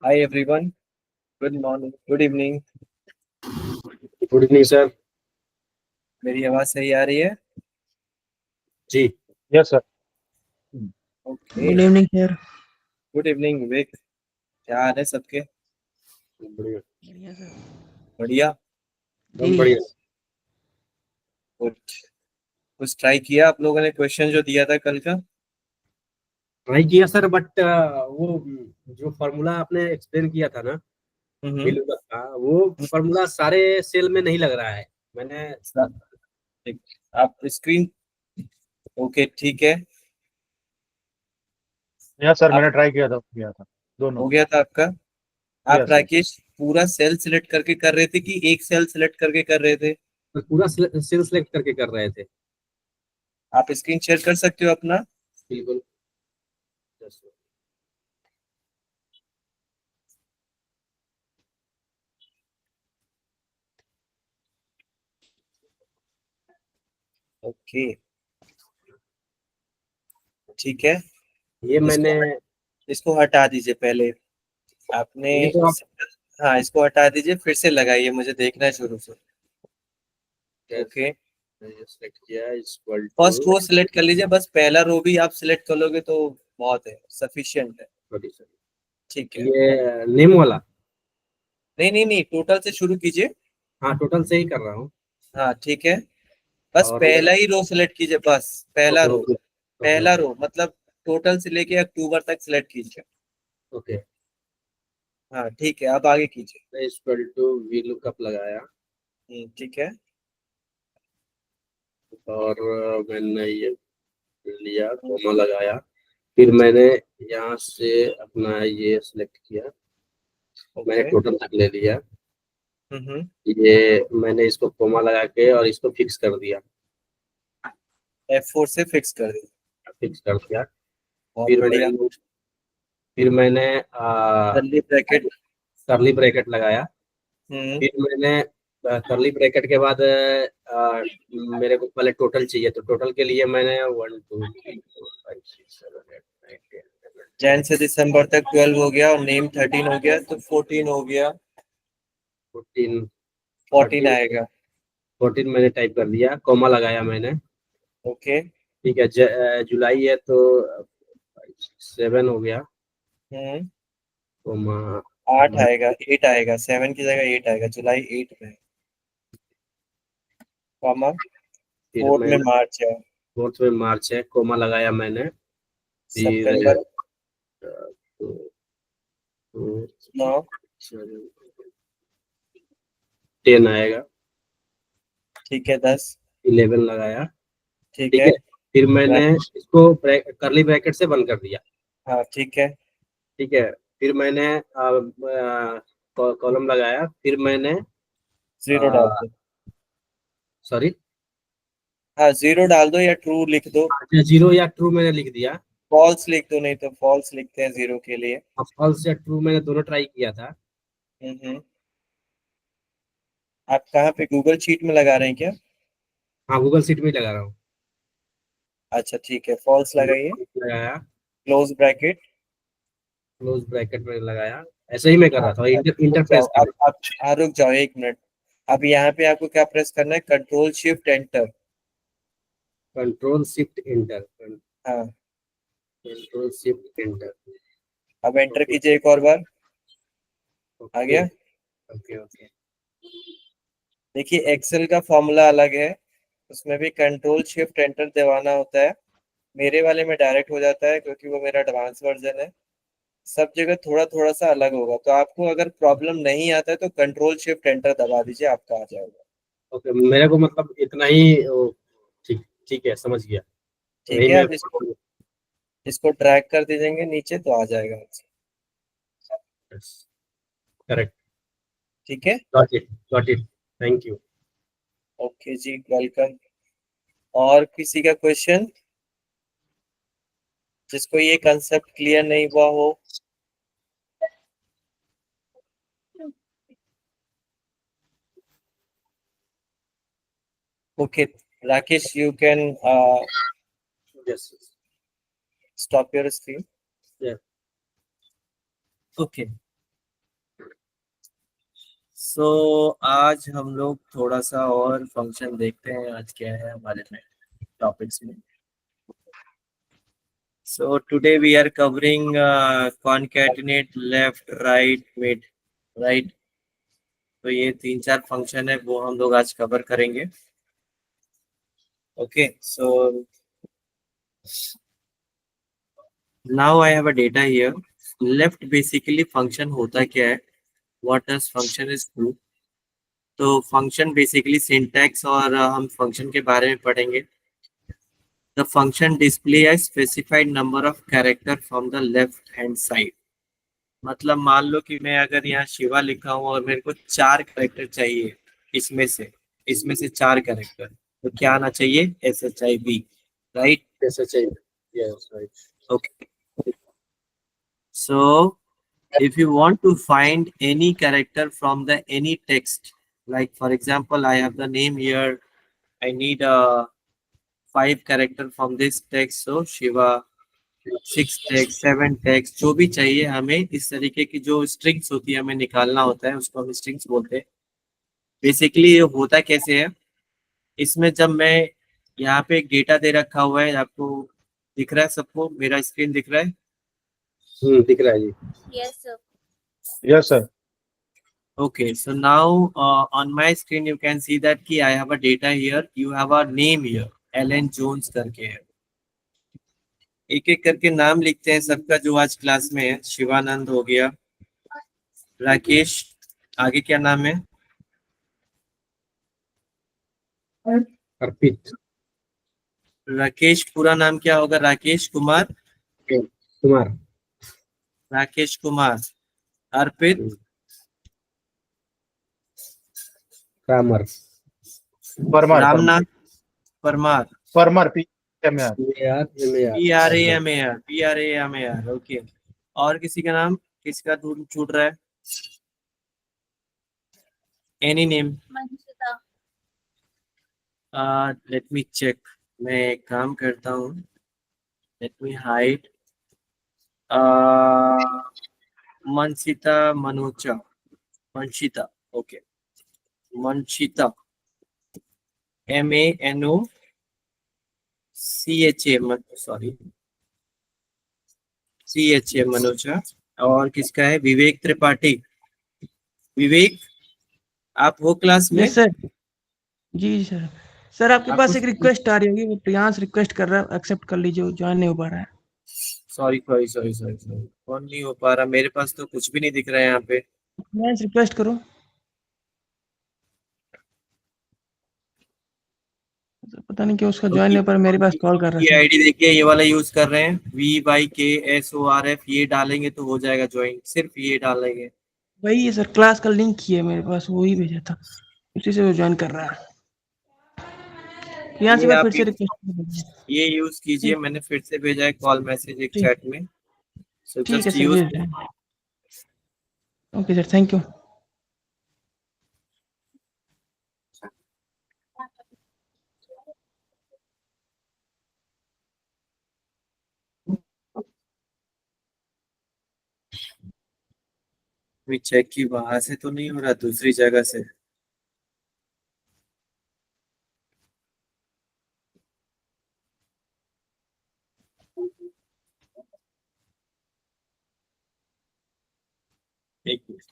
Hi everyone. Good morning. Good evening. Good evening sir. मेरी आवाज सही आ रही है? जी। Yes sir. Okay. Good evening sir. Good evening Vivek. क्या हाल है सबके? बढ़िया। बढ़िया सर। बढ़िया. एकदम जी बढ़िया। गुड. कुछ ट्राई किया आप लोगों ने क्वेश्चन जो दिया था कल का? ट्राई किया सर, बट वो जो फार्मूला आपने एक्सप्लेन किया था ना, हम्म. बिल का, वो फार्मूला सारे सेल में नहीं लग रहा है। मैंने ठीक. आप स्क्रीन. ओके ठीक है. यस सर, आप मैंने ट्राई किया था हो दोनों। गया था आपका? आप यस यस। राकेश पूरा सेल सिलेक्ट करके कर रहे थे कि एक सेल सिलेक्ट करके कर रहे थे? पूरा सेल सेलेक्ट करके कर रहे थे। आप स्क्रीन शेयर कर सकते हो अपना? बिल्कुल। ओके ठीक है. ये मैंने इसको हटा दीजिए पहले. आपने ये तो आप हाँ, इसको हटा दीजिए, फिर से लगाइए, मुझे देखना है शुरू से. ओके. सेलेक्ट किया equal first to row select कर लीजिए, बस पहला रो भी आप सिलेक्ट कर लोगे तो बहुत है, सफिशिएंट है. ठीक है. ये नेम वाला। नहीं नहीं नहीं, टोटल से शुरू कीजिए. हाँ, टोटल से ही कर रहा हूँ। हाँ ठीक है. बस और पहला ही रो सिलेक्ट कीजिए, बस पहला ओके रो. ओके ओके पहला ओके रो मतलब टोटल से लेके अक्टूबर तक सिलेक्ट कीजिए. ओके। हाँ ठीक है, अब आगे कीजिए. इक्वल टू वी लुकअप लगाया ठीक है. और मैंने ये लिया, कोमा लगाया, फिर मैंने यहाँ से अपना ये सिलेक्ट किया, मैंने ओके. टोटल तक ले लिया। हम्म. ये मैंने इसको कोमा लगा के और इसको फिक्स कर दिया। F4 से फिक्स कर दीजिए. फिक्स कर दिया। बहुत फिर बढ़िया. मैंने कर्ली ब्रैकेट. करली ब्रैकेट लगाया। हम्म. फिर मैंने करली ब्रैकेट के बाद मेरे को पहले टोटल चाहिए, तो टोटल के लिए मैंने 1 2 3 4 5 6 7 8 9 10 11 जैन से दिसंबर तक 12 हो गया और नेम 13 हो गया तो 14 हो गया. 14 14 14 आएगा. 14 मैंने टाइप कर दिया, कोमा लगाया मैंने। ओके. ठीक है। जुलाई है तो 7 हो गया, हम्म. कोमा 8 आएगा, 8 आएगा, 7 की जगह 8 आएगा, जुलाई 8 में. कॉमा. फिर 4 में मैंने मार्च है. 4 में मार्च है, कोमा लगाया मैंने। फिर सितंबर 9. 10 आएगा, ठीक है. 10. 11 लगाया। ठीक ठीक है. है। फिर मैंने इसको करली ब्रैकेट से बंद कर दिया। हाँ ठीक है. ठीक है। फिर मैंने कॉलम लगाया, फिर मैंने जीरो डाल दो. सॉरी, हाँ, जीरो डाल दो या ट्रू लिख दो. जीरो या ट्रू मैंने लिख दिया। फॉल्स लिख दो, नहीं तो फॉल्स लिखते हैं जीरो के लिए. फॉल्स या ट्रू मैंने दोनों ट्राई किया था। हम्म. आप कहाँ पे गूगल शीट में लगा रहे हैं क्या? हाँ, गूगल सीट में ही लगा रहा हूँ। अच्छा ठीक है, फॉल्स लगाइए. लगाया, क्लोज ब्रैकेट. क्लोज ब्रैकेट में लगाया, ऐसे ही मैं कर रहा था, रुक इंटर जाओ प्रेस कर। अब. हाँ रुक जाओ 1 मिनट. अब यहाँ पे आपको क्या प्रेस करना है? Control shift enter. Control shift enter, हाँ. Control shift enter. अब एंटर ओके कीजिए एक और बार. आ ओके गया. Okay okay. देखिए एक्सेल का फॉर्मूला अलग है, उसमें भी कंट्रोल शिफ्ट एंटर दबाना होता है. मेरे वाले में डायरेक्ट हो जाता है क्योंकि वो मेरा एडवांस वर्जन है. सब जगह थोड़ा थोड़ा सा अलग होगा, तो आपको अगर प्रॉब्लम नहीं आता है तो कंट्रोल शिफ्ट एंटर दबा दीजिए, आपका आ जाएगा. ओके, मेरे को मतलब इतना ही ठीक ठीक है, समझ गया। ठीक वही है. मैं अब इसको ड्रैग कर दीजिएंगे नीचे तो आ जाएगा. करेक्ट। ठीक है. Got it, thank you. Okay जी, वेलकम. और किसी का क्वेश्चन जिसको ये कंसेप्ट क्लियर नहीं हुआ हो? Okay. Rakesh, you can yes. stop your screen. Yeah. Okay. सो आज हम लोग थोड़ा सा और फंक्शन देखते हैं, आज क्या है हमारे में टॉपिक्स में। So today we are covering concatenate, left, right, mid, right. तो ये 3-4 फंक्शन है, वो हम लोग आज कवर करेंगे। Okay, so now I have a data here. Left basically function होता क्या है, what does function is do. तो फंक्शन बेसिकली सिंटैक्स और हम फंक्शन के बारे में पढ़ेंगे। The function display a specified number of character from the left hand side. मतलब मान लो कि मैं अगर यहाँ शिवा लिखा हूँ और मेरे को 4 कैरेक्टर चाहिए, इसमें से 4 कैरेक्टर, तो क्या आना चाहिए, SHIV, right. SHIV, yes, right. Okay. So if you want to find any character from the any text, like for example, I have the name here. I need 5 character from this text. So Shiva, 6 text, 7 text, जो भी चाहिए हमें, इस तरीके की जो strings होती है हमें निकालना होता है, उसको हम स्ट्रिंग्स बोलते हैं। बेसिकली ये होता कैसे है, इसमें जब मैं यहाँ पे एक डेटा दे रखा हुआ है, आपको दिख रहा है, सबको मेरा स्क्रीन दिख रहा है? दिख रहा है जी। Yes, sir. Yes, sir. Okay, so now on my screen you can see that I have a data here. You have a name here, Alan Jones करके है। एक एक करके नाम लिखते हैं सबका जो आज क्लास में है। शिवानंद हो गया, राकेश, आगे क्या नाम है? अर्पित राकेश पूरा नाम क्या होगा? राकेश कुमार, कुमार, राकेश कुमार। अर्पित, रामर, Parmar. Ramnath Parmar, Parmar. PMR. PRAMAR। Okay, और किसी का नाम, किसका छूट रहा है? Any name? Manshita. Let me check. मैं एक काम करता हूँ, let me hide. Manshita, Manocha, Manshita, okay, Manshita, MANOCHA, sorry, CHA, Manocha. और किसका है? विवेक त्रिपाठी। विवेक, आप हो क्लास में? Yes sir. जी सर। सर आपके पास आपको एक रिक्वेस्ट आ रही होगी, वो प्रियांश रिक्वेस्ट कर रहा है, एक्सेप्ट कर लीजिए, ज्वाइन नहीं हो पा रहा है। सॉरी, कौन नहीं हो पा रहा? मेरे पास तो कुछ भी नहीं दिख रहा है यहाँ पे। प्रियांश रिक्वेस्ट करो। पता नहीं क्यों उसका ज्वाइन नहीं हो पा रहा, मेरे पास कॉल कर रहा ये है। आईडी देखिए, ये वाला यूज कर रहे हैं, VYKSORF, ये डालेंगे तो हो जाएगा ज्वाइन, सिर्फ ये डालेंगे। वही है सर, क्लास का लिंक ही है मेरे पास, वही भेजा था, उसी से वो ज्वाइन कर रहा है। प्रियांश एक बार फिर से रिक्वेस्ट, ये यूज कीजिए, मैंने फिर से भेजा है कॉल मैसेज एक चैट में। सो ठीक है जस्ट सर, यूज। भेज दें। Okay sir, thank you. Check की वहां से तो नहीं हो रहा, दूसरी जगह से। एक मिनट।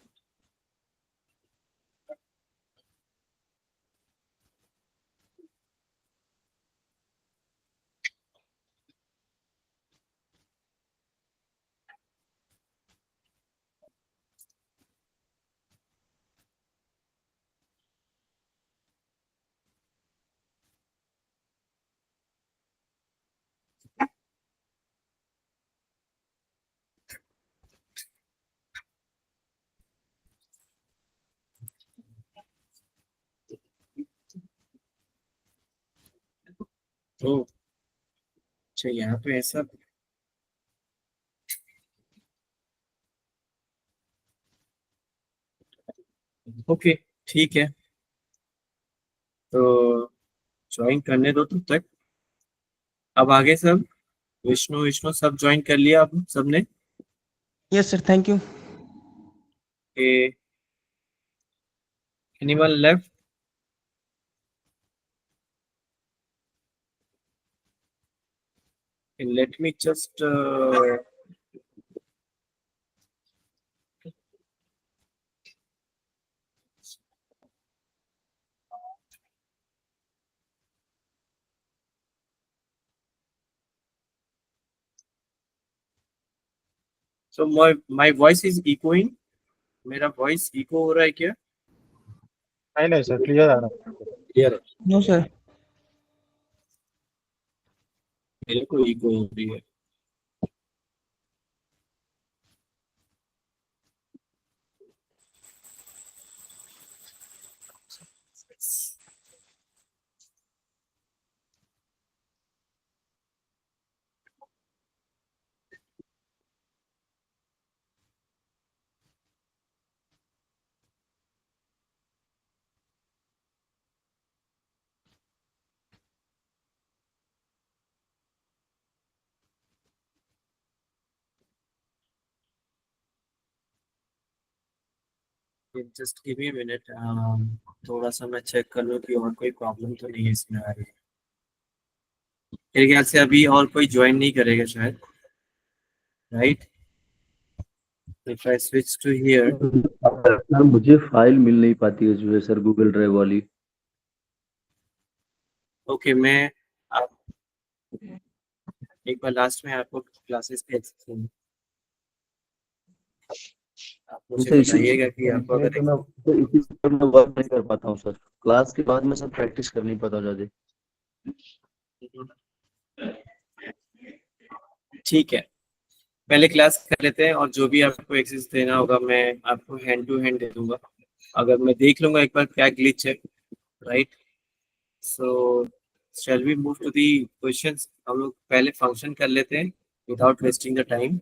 तो अच्छा, यहाँ पे ऐसा, ओके, ठीक है, तो ज्वाइन करने दो तब तक। अब आगे सब, विष्णु विष्णु सब ज्वाइन कर लिया आप सबने? Yes sir, thank you. A, Anyone left? Okay, let me just so my voice is echoing. मेरा voice echo हो रहा है क्या? नहीं सर, क्लियर आ रहा है। क्लियर है। No sir. मेरे को echo हो रही है। जस्ट गिव मी मिनट, थोड़ा सा मैं चेक कर लूँ कि और कोई प्रॉब्लम तो नहीं है इसमें आ रही। मेरे ख्याल से अभी और कोई ज्वाइन नहीं करेगा शायद, right? If I switch to here, sir मुझे फाइल मिल नहीं पाती है जो है सर गूगल ड्राइव वाली। ओके मैं आप एक बार लास्ट में आपको क्लासेस भेज सकते हैं। आप मुझे सर इसी बताइएगा कि आपको अगर इसी पर मैं वर्क नहीं कर पाता हूँ सर। क्लास के बाद में सर प्रैक्टिस कर नहीं पाता ज्यादा। ठीक है, पहले क्लास कर लेते हैं और जो भी आपको एक्सेस देना होगा मैं आपको हैंड टू हैंड दे दूंगा। अगर मैं देख लूंगा एक बार क्या ग्लिच है, right? So shall we move to the questions. हम लोग पहले फंक्शन कर लेते हैं without wasting the time.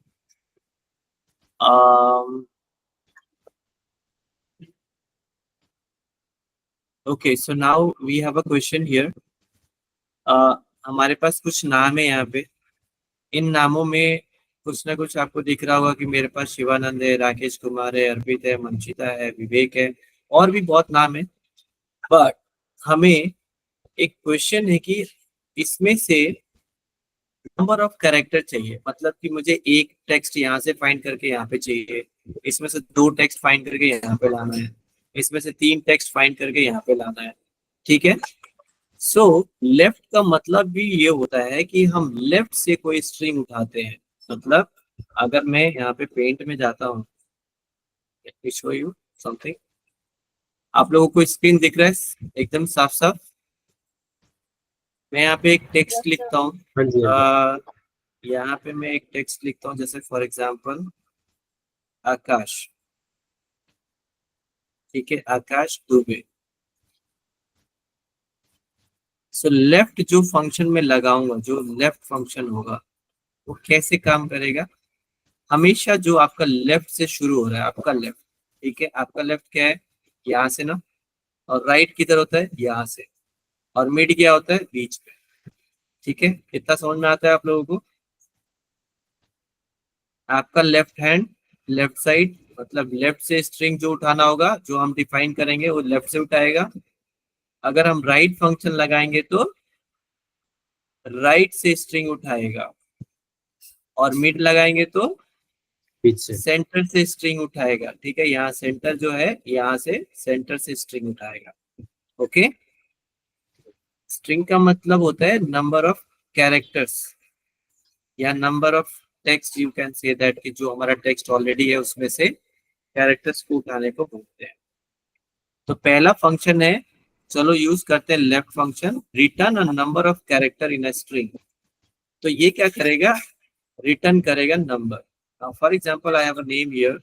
Okay, so now we have a question here. हमारे पास कुछ नाम है यहाँ पे। इन नामों में कुछ ना कुछ आपको दिख रहा होगा कि मेरे पास शिवानंद है, राकेश कुमार है, अर्पित है, मंचिता है, विवेक है, और भी बहुत नाम है। बट हमें एक क्वेश्चन है कि इसमें से नंबर ऑफ कैरेक्टर चाहिए, मतलब कि मुझे एक टेक्स्ट यहाँ से फाइंड करके यहाँ पे चाहिए, इसमें से 2 टेक्स्ट फाइंड करके यहाँ पे लाना है, इसमें से 3 टेक्स्ट फाइंड करके यहाँ पे लाना है। ठीक है, सो लेफ्ट का मतलब भी ये होता है कि हम लेफ्ट से कोई स्ट्रिंग उठाते हैं। मतलब अगर मैं यहाँ पे पेंट में जाता हूँ, let me show you something। आप लोगों को स्क्रीन दिख रहा है एकदम साफ साफ? मैं यहाँ पे एक टेक्स्ट लिखता हूँ। हाँ जी, हाँ यहाँ पे मैं एक टेक्स्ट लिखता हूँ, जैसे फॉर एग्जाम्पल आकाश। ठीक है, आकाश दुबे। सो लेफ्ट जो फंक्शन में लगाऊंगा, जो लेफ्ट फंक्शन होगा वो कैसे काम करेगा? हमेशा जो आपका लेफ्ट से शुरू हो रहा है, आपका लेफ्ट, ठीक है, आपका लेफ्ट क्या है? यहाँ से ना। और राइट किधर होता है? यहाँ से। और मिड क्या होता है? बीच में। ठीक है, कितना समझ में आता है आप लोगों को? आपका लेफ्ट हैंड, लेफ्ट साइड, मतलब लेफ्ट से स्ट्रिंग जो उठाना होगा, जो हम डिफाइन करेंगे वो लेफ्ट से उठाएगा। अगर हम राइट फंक्शन लगाएंगे तो राइट से स्ट्रिंग उठाएगा, और मिड लगाएंगे तो बीच से। सेंटर से स्ट्रिंग उठाएगा। ठीक है, यहाँ सेंटर जो है, यहाँ से सेंटर से स्ट्रिंग उठाएगा। ओके, स्ट्रिंग का मतलब होता है नंबर ऑफ कैरेक्टर्स या number of text, you can say that कि जो हमारा टेक्स्ट ऑलरेडी है उसमें से कैरेक्टर्स को उठाने को बोलते हैं। तो पहला फंक्शन है, चलो यूज करते हैं left function, return a number of character in a string. तो ये क्या करेगा? रिटर्न करेगा number. For example I have a name here,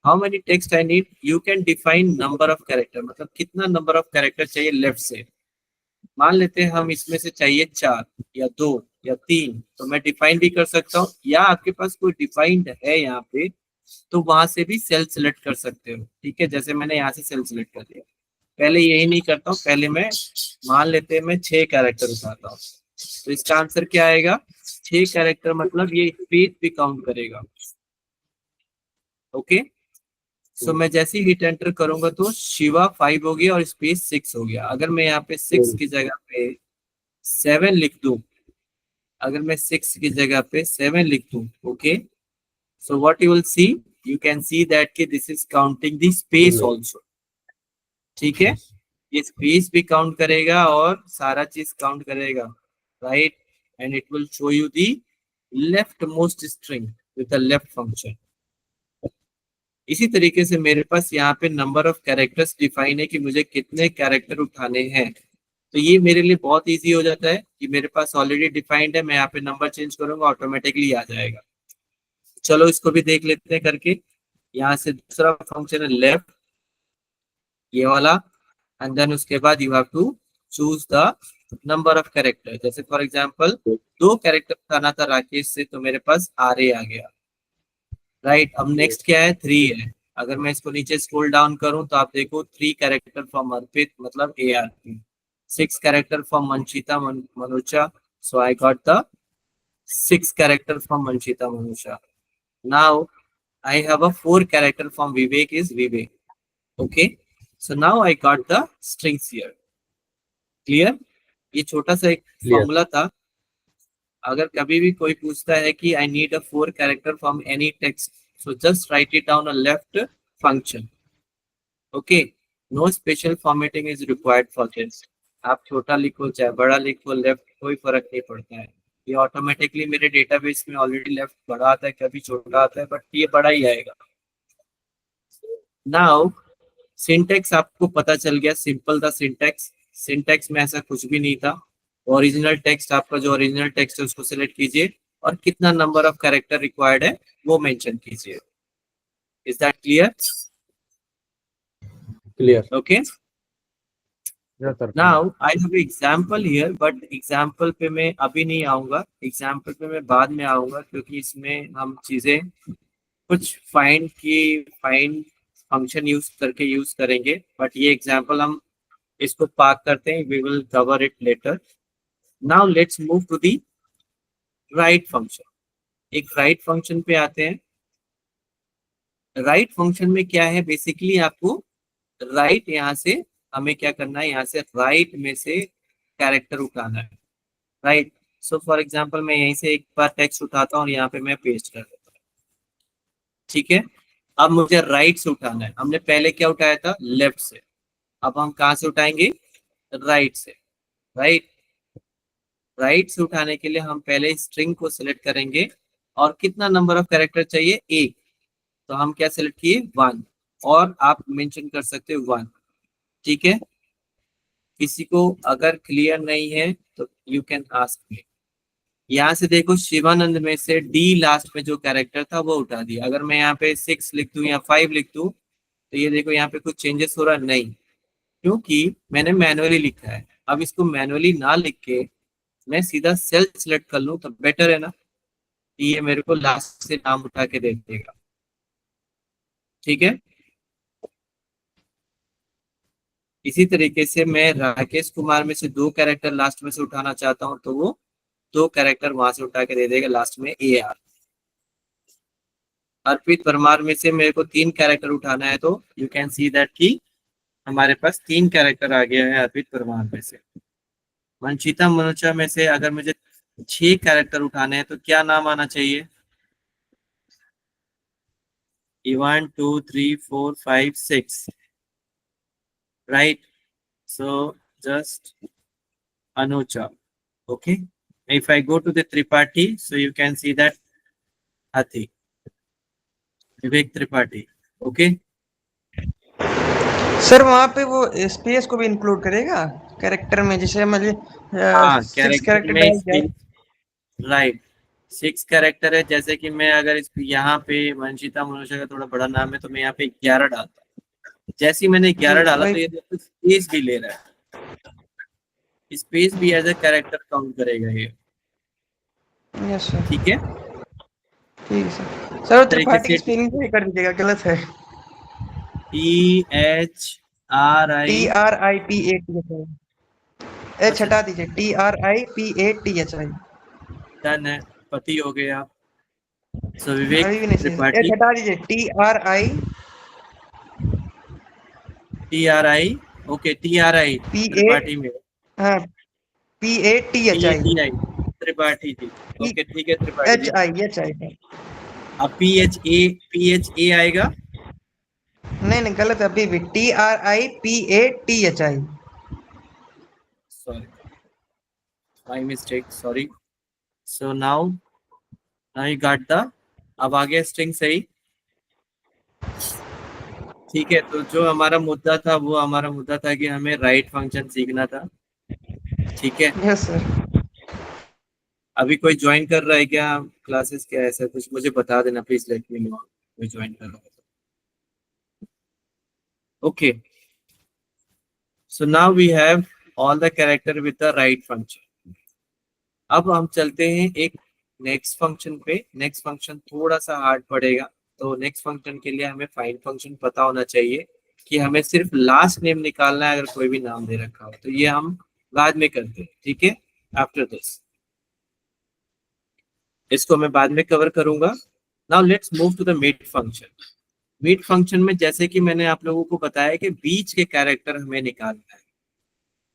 how many text I need, you can define number of character, मतलब कितना number of character चाहिए left से। मान लेते हैं हम इसमें से चाहिए 4 या 2 या 3, तो मैं डिफाइन भी कर सकता हूँ, या आपके पास कोई डिफाइंड है यहाँ पे तो वहां से भी सेल सिलेक्ट कर सकते हो। ठीक है, जैसे मैंने यहाँ से सेल सिलेक्ट कर लिया। पहले यही नहीं करता हूँ, पहले मैं मान लेते हैं मैं 6 कैरेक्टर उठाता हूँ। तो इसका आंसर क्या आएगा? 6 कैरेक्टर, मतलब ये स्पेस भी काउंट करेगा। ओके, सो मैं जैसे ही हिट एंटर करूंगा तो शिवा 5 हो गया और स्पेस 6 हो गया। अगर मैं यहाँ पे 6 की जगह पे 7 लिख दूं, अगर मैं 6 की जगह पे 7 लिख दूं, okay, so what you will see, you can see that कि this is counting the space also. ठीक है, ये स्पेस भी काउंट करेगा और सारा चीज काउंट करेगा, right, and it will show you the left most string with the left function. इसी तरीके से मेरे पास यहाँ पे नंबर ऑफ कैरेक्टर्स डिफाइन है कि मुझे कितने कैरेक्टर उठाने हैं। तो ये मेरे लिए बहुत इजी हो जाता है कि मेरे पास ऑलरेडी डिफाइंड है, मैं यहाँ पे नंबर चेंज करूंगा ऑटोमेटिकली आ जाएगा। चलो इसको भी देख लेते हैं करके। यहाँ से दूसरा फंक्शन है लेफ्ट, ये वाला, एंड देन उसके बाद you have to choose the number of character. जैसे फॉर एग्जांपल 2 कैरेक्टर उठाना था राकेश से, तो मेरे पास आर आ गया, राइट। अब नेक्स्ट क्या है, 3 है। अगर मैं इसको नीचे स्क्रॉल डाउन करूं तो आप देखो 3 कैरेक्टर फ्रॉम अर्पित मतलब ARP, 6 character from Manchita Manusha, so I got the 6 character from Manchita Manusha. Now I have a 4 character from Vivek is Vivek. Okay, so now I got the strings here. Clear? ये छोटा सा एक formula था। अगर कभी भी कोई पूछता है कि I need a 4 character from any text, so just write it down a left function. Okay, no special formatting is required for this. आप छोटा लिखो चाहे बड़ा लिखो, लेफ्ट कोई फर्क नहीं पड़ता है। ये ऑटोमेटिकली मेरे डेटाबेस में ऑलरेडी लेफ्ट बड़ा आता है, कभी छोटा आता है, बट ये बड़ा ही आएगा। नाउ सिंटेक्स आपको पता चल गया, सिंपल था सिंटेक्स। सिंटेक्स में ऐसा कुछ भी नहीं था। ओरिजिनल टेक्स्ट, आपका जो ओरिजिनल टेक्स्ट है उसको सिलेक्ट कीजिए और कितना नंबर ऑफ कैरेक्टर रिक्वायर्ड है वो मेंशन कीजिए। Is that clear? Clear, okay. Yes, sir. Now I have example here, but example पे मैं अभी नहीं आऊंगा, एग्जांपल पे मैं बाद में आऊंगा, क्योंकि इसमें हम चीजें कुछ फाइंड फंक्शन यूज करके यूज करेंगे, बट ये एग्जांपल हम इसको पार्क करते हैं, we will cover it later. Now let's move to the right function. एक राइट फंक्शन पे आते हैं। राइट फंक्शन में क्या है, बेसिकली आपको राइट यहाँ से हमें क्या करना है, यहाँ से राइट में से कैरेक्टर उठाना है, राइट। सो फॉर एग्जांपल मैं यहीं से एक बार टेक्स्ट उठाता हूँ और यहाँ पे मैं पेस्ट कर देता हूँ, ठीक है। अब मुझे राइट से उठाना है। हमने पहले क्या उठाया था, लेफ्ट से, अब हम कहाँ से उठाएंगे, राइट से, राइट। राइट से उठाने के लिए हम पहले स्ट्रिंग को सिलेक्ट करेंगे और कितना नंबर ऑफ कैरेक्टर चाहिए, 1, तो हम क्या सिलेक्ट किए, 1, और आप मेंशन कर सकते हो 1, ठीक है। किसी को अगर क्लियर नहीं है तो यू कैन आस्क मी। यहाँ से देखो शिवानंद में से डी लास्ट में जो कैरेक्टर था वो उठा दिया। अगर मैं यहाँ पे 6 लिख दूं या 5 लिख दूं तो ये देखो यहाँ पे कुछ चेंजेस हो रहा नहीं, क्योंकि मैंने मैनुअली लिखा है। अब इसको मैनुअली ना लिख के मैं सीधा सेल सिलेक्ट कर लूं तो बेटर है ना, ये मेरे को लास्ट से नाम उठा के दे देगा, ठीक है। इसी तरीके से मैं राकेश कुमार में से 2 कैरेक्टर लास्ट में से उठाना चाहता हूं तो वो 2 कैरेक्टर वहां से उठा के दे देगा लास्ट में AR। अर्पित परमार में से मेरे को 3 कैरेक्टर उठाना है तो यू कैन सी दैट कि हमारे पास 3 कैरेक्टर आ गया है अर्पित परमार में से। मंचिता मनुषा में से अगर मुझे 6 कैरेक्टर उठाने हैं तो क्या नाम आना चाहिए, 1 2 3 4 5 6, right? So just Anucha, okay. If I go to the Tripathi, so you can see that Hathi, Vivek Tripathi, okay. Sir वहाँ पे वो स्पेस को भी इंक्लूड करेगा कैरेक्टर में, जैसे मुझे 6 कैरेक्टर डाल दिया, राइट, 6 कैरेक्टर है। जैसे कि मैं अगर इस यहाँ पे मंचिता मनुष्य का थोड़ा बड़ा नाम है तो मैं यहाँ पे 11 डालता हूँ। जैसे ही मैंने 11 डाला तो ये स्पेस भी ले रहा है, स्पेस भी एज ए कैरेक्टर काउंट करेगा ये, यस सर, ठीक है। ठीक है सर। सर त्रिपाठी स्पेलिंग सही कर दीजिएगा, गलत है, TRIPATHI, एच हटा दीजिए, TRIPATHI, डन है, पति हो गया। सो विवेक एच त्रिपाठी, हटा दीजिए, TRI TRI, okay TRI Tripathi में, हाँ PATHI त्रिपाठी जी, ओके ठीक है त्रिपाठी जी। HI अब PHA आएगा, नहीं गलत है अभी भी TRIPATHI sorry my mistake, sorry. So now you got the, अब आ गया स्ट्रिंग सही। ठीक है, तो जो हमारा मुद्दा था वो हमारा मुद्दा था कि हमें राइट फंक्शन सीखना था। ठीक है, यस सर। अभी कोई ज्वाइन कर रहा है क्या क्लासेस, क्या ऐसा कुछ मुझे बता देना प्लीज, लेट मी नो कोई ज्वाइन कर रहा है। Okay, so now we have all the character with the right function. अब हम चलते हैं एक नेक्स्ट फंक्शन पे। नेक्स्ट फंक्शन थोड़ा सा हार्ड पड़ेगा, तो नेक्स्ट फंक्शन के लिए हमें फाइंड फंक्शन पता होना चाहिए कि हमें सिर्फ लास्ट नेम निकालना है, अगर कोई भी नाम दे रखा हो तो ये हम बाद में करते हैं। ठीक है, आफ्टर दिस, इसको मैं बाद में कवर करूंगा। Now let's move to the mid function. Mid function में जैसे कि मैंने आप लोगों को बताया कि बीच के कैरेक्टर हमें निकालना है।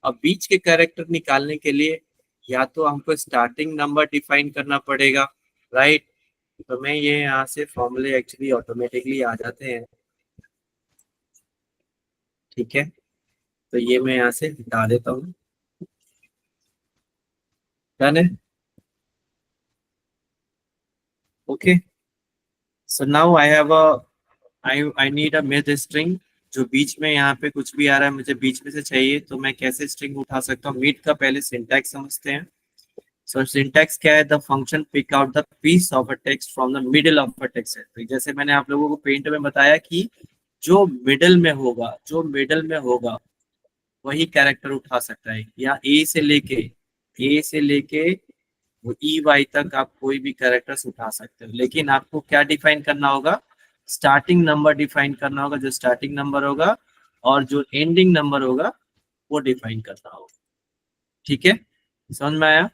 अब बीच के कैरेक्टर निकालने के लिए या तो हमको स्टार्टिंग नंबर डिफाइन करना पड़ेगा, राइट। तो मैं ये यहाँ से फॉर्मूले एक्चुअली ऑटोमेटिकली आ जाते हैं। ठीक है, तो ये मैं यहाँ से हटा देता हूँ, डन है। Okay, so now I have I need a mid string. जो बीच में यहाँ पे कुछ भी आ रहा है मुझे बीच में से चाहिए, तो मैं कैसे स्ट्रिंग उठा सकता हूँ। मीट का पहले सिंटैक्स समझते हैं। सो सिंटैक्स क्या है, the function pick out the piece of a text from the middle of a text. तो जैसे मैंने आप लोगों को पेंट में बताया कि जो मिडिल में होगा, जो मिडिल में होगा वही कैरेक्टर उठा सकता है। या ए से लेके वो EY तक आप कोई भी कैरेक्टर्स उठा सकते हो, लेकिन आपको क्या डिफाइन करना होगा, स्टार्टिंग नंबर डिफाइन करना होगा। जो स्टार्टिंग नंबर होगा और जो एंडिंग नंबर होगा वो डिफाइन करना होगा। ठीक है, समझ में आया।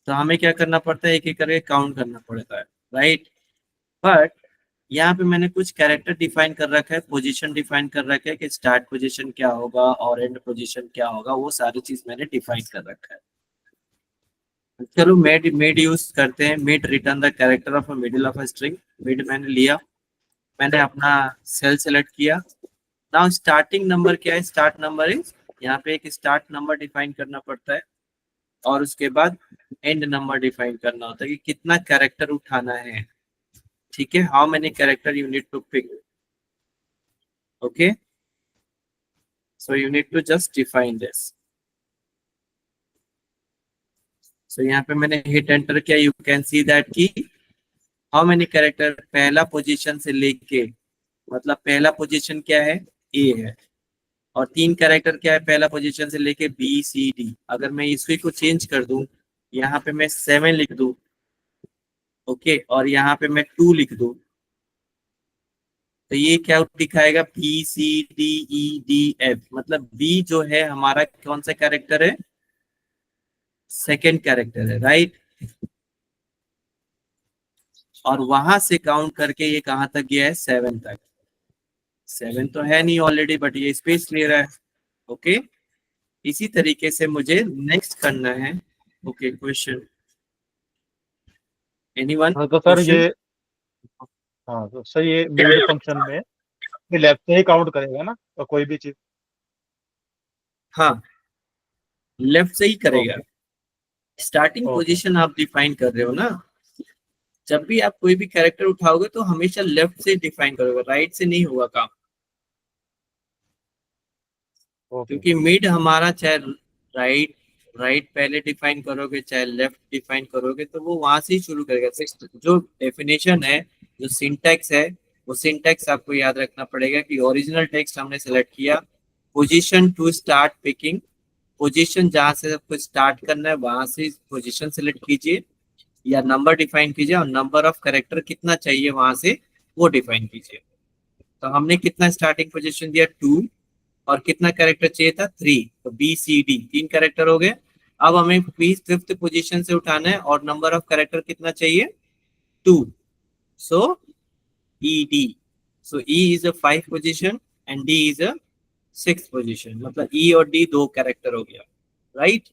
तो हमें क्या करना पड़ता है, एक एक करके काउंट करना पड़ता है, राइट। बट यहाँ पे मैंने कुछ कैरेक्टर डिफाइन कर रखा है, पोजीशन डिफाइन कर रखा है कि स्टार्ट पोजीशन क्या होगा और एंड पोजीशन क्या होगा, वो सारी चीज मैंने डिफाइन कर रखा है। चलो मेड यूज करते हैं। Made return the character of a middle of a string. Made मैंने लिया, मैंने अपना सेल सेलेक्ट किया। नाउ स्टार्टिंग नंबर क्या है, स्टार्ट नंबर इज, यहाँ पे एक स्टार्ट नंबर डिफाइन करना पड़ता है और उसके बाद एंड नंबर डिफाइन करना होता है कि कितना कैरेक्टर उठाना है। ठीक है, how many character you need to pick. Okay, so you need to just define this. So यहाँ पे मैंने हिट एंटर किया, यू कैन सी दैट की हाउ मेनी कैरेक्टर, पहला पोजीशन से लेके, मतलब पहला पोजीशन क्या है, ए है, और 3 कैरेक्टर क्या है पहला पोजीशन से लेके BCD। अगर मैं इसी को चेंज कर दूं, यहाँ पे मैं 7 लिख दूं, ओके, और यहाँ पे मैं 2 लिख दूं, तो ये क्या दिखाएगा, BCDEDF। मतलब बी जो है हमारा कौन सा कैरेक्टर है, सेकेंड कैरेक्टर है, राइट। और वहां से काउंट करके ये कहां तक गया है, 7 तक। 7 तो है नहीं ऑलरेडी, बट ये स्पेस ले रहा है। ओके, इसी तरीके से मुझे नेक्स्ट करना है। ओके, क्वेश्चन, एनीवन हाँ तो सर क्वेश्चन। ये, हाँ तो सर ये मेड फंक्शन में ये लेफ्ट से ही काउंट करेगा ना, तो कोई भी चीज। हाँ, लेफ्ट से ही करेगा। ओके स्टार्टिंग ओके पोजीशन आप डिफाइन कर रहे हो ना, जब भी आप कोई भी कैरेक्टर उठाओगे तो हमेशा लेफ्ट से डिफाइन करोगे, राइट से नहीं होगा काम। ओके क्योंकि मिड हमारा चाहे राइट राइट पहले डिफाइन करोगे चाहे लेफ्ट डिफाइन करोगे, तो वो वहां से ही शुरू करेगा। जो डेफिनेशन है, जो सिंटैक्स है, वो सिंटैक्स आपको याद रखना पड़ेगा कि ओरिजिनल टेक्स्ट हमने सेलेक्ट किया, position to start picking, position जहां से आपको स्टार्ट करना है वहां से पोजीशन सेलेक्ट कीजिए या नंबर डिफाइन कीजिए, और नंबर ऑफ कैरेक्टर कितना चाहिए वहां से वो डिफाइन कीजिए। तो हमने कितना स्टार्टिंग पोजीशन दिया, 2, और कितना कैरेक्टर चाहिए था, 3। तो BCD 3 कैरेक्टर हो गए। अब हमें फिफ्थ पोजीशन से उठाना है और नंबर ऑफ कैरेक्टर कितना चाहिए, 2। सो ED, so E is a 5 position and D is a 6th position, मतलब ई और डी 2 कैरेक्टर हो गया, राइट?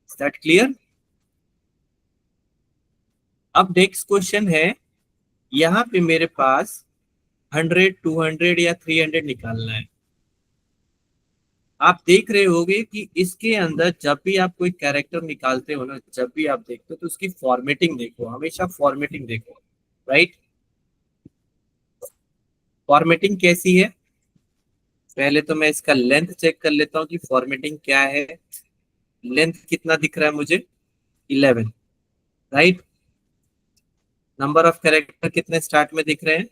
Is that clear? अब नेक्स्ट क्वेश्चन है, यहाँ पे मेरे पास 100, 200 या 300 निकालना है। आप देख रहे होगे कि इसके अंदर जब भी आप कोई कैरेक्टर निकालते हो ना, जब भी आप देखते हो तो उसकी फॉर्मेटिंग देखो, हमेशा फॉर्मेटिंग देखो, राइट? फॉर्मेटिंग कैसी है? पहले तो मैं इसका लेंथ चेक कर लेता हूँ कि फॉर्मेटिंग क्या है। लेंथ कितना दिख रहा है मुझे? 11, राइट? नंबर ऑफ कैरेक्टर कितने स्टार्ट में दिख रहे हैं?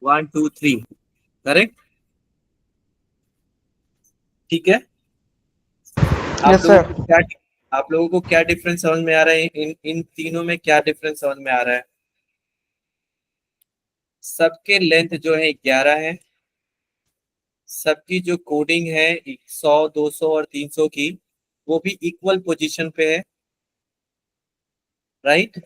1 2 3, करेक्ट? ठीक है। आप लोगों को क्या डिफरेंस समझ में आ रहा है? इन तीनों में क्या डिफरेंस समझ में आ रहा है? सबके लेंथ जो है 11 है, सबकी जो कोडिंग है 100, 200 और 300 की, वो भी इक्वल पोजीशन पे है, राइट?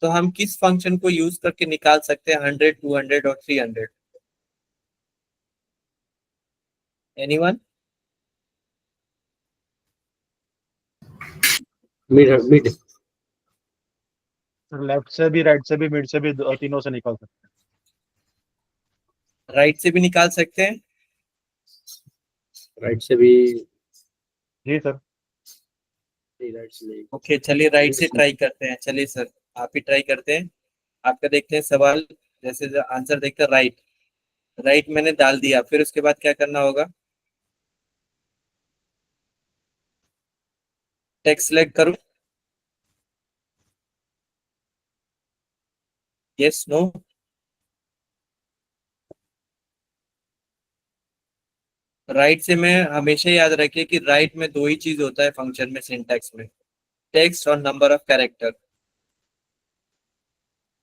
तो हम किस फंक्शन को यूज करके निकाल सकते हैं 100, 200 और 300? एनीवन? मिड लेफ्ट से भी, राइट से भी, मिड से भी, तीनों से निकाल सकते हैं। राइट से भी निकाल सकते हैं? राइट से भी, जी सर। राइट से नहीं। ओके, चलिए राइट से ट्राई करते हैं। चलिए सर, आप ही ट्राई करते हैं। आपका देखते हैं सवाल, जैसे आंसर देखते हैं। राइट, राइट मैंने डाल दिया, फिर उसके बाद क्या करना होगा? टेक्स्ट सिलेक्ट करूं? Yes, no? राइट से मैं हमेशा याद रखिए कि राइट में दो ही चीज होता है फंक्शन में, सिंटैक्स में, टेक्स्ट और नंबर ऑफ कैरेक्टर।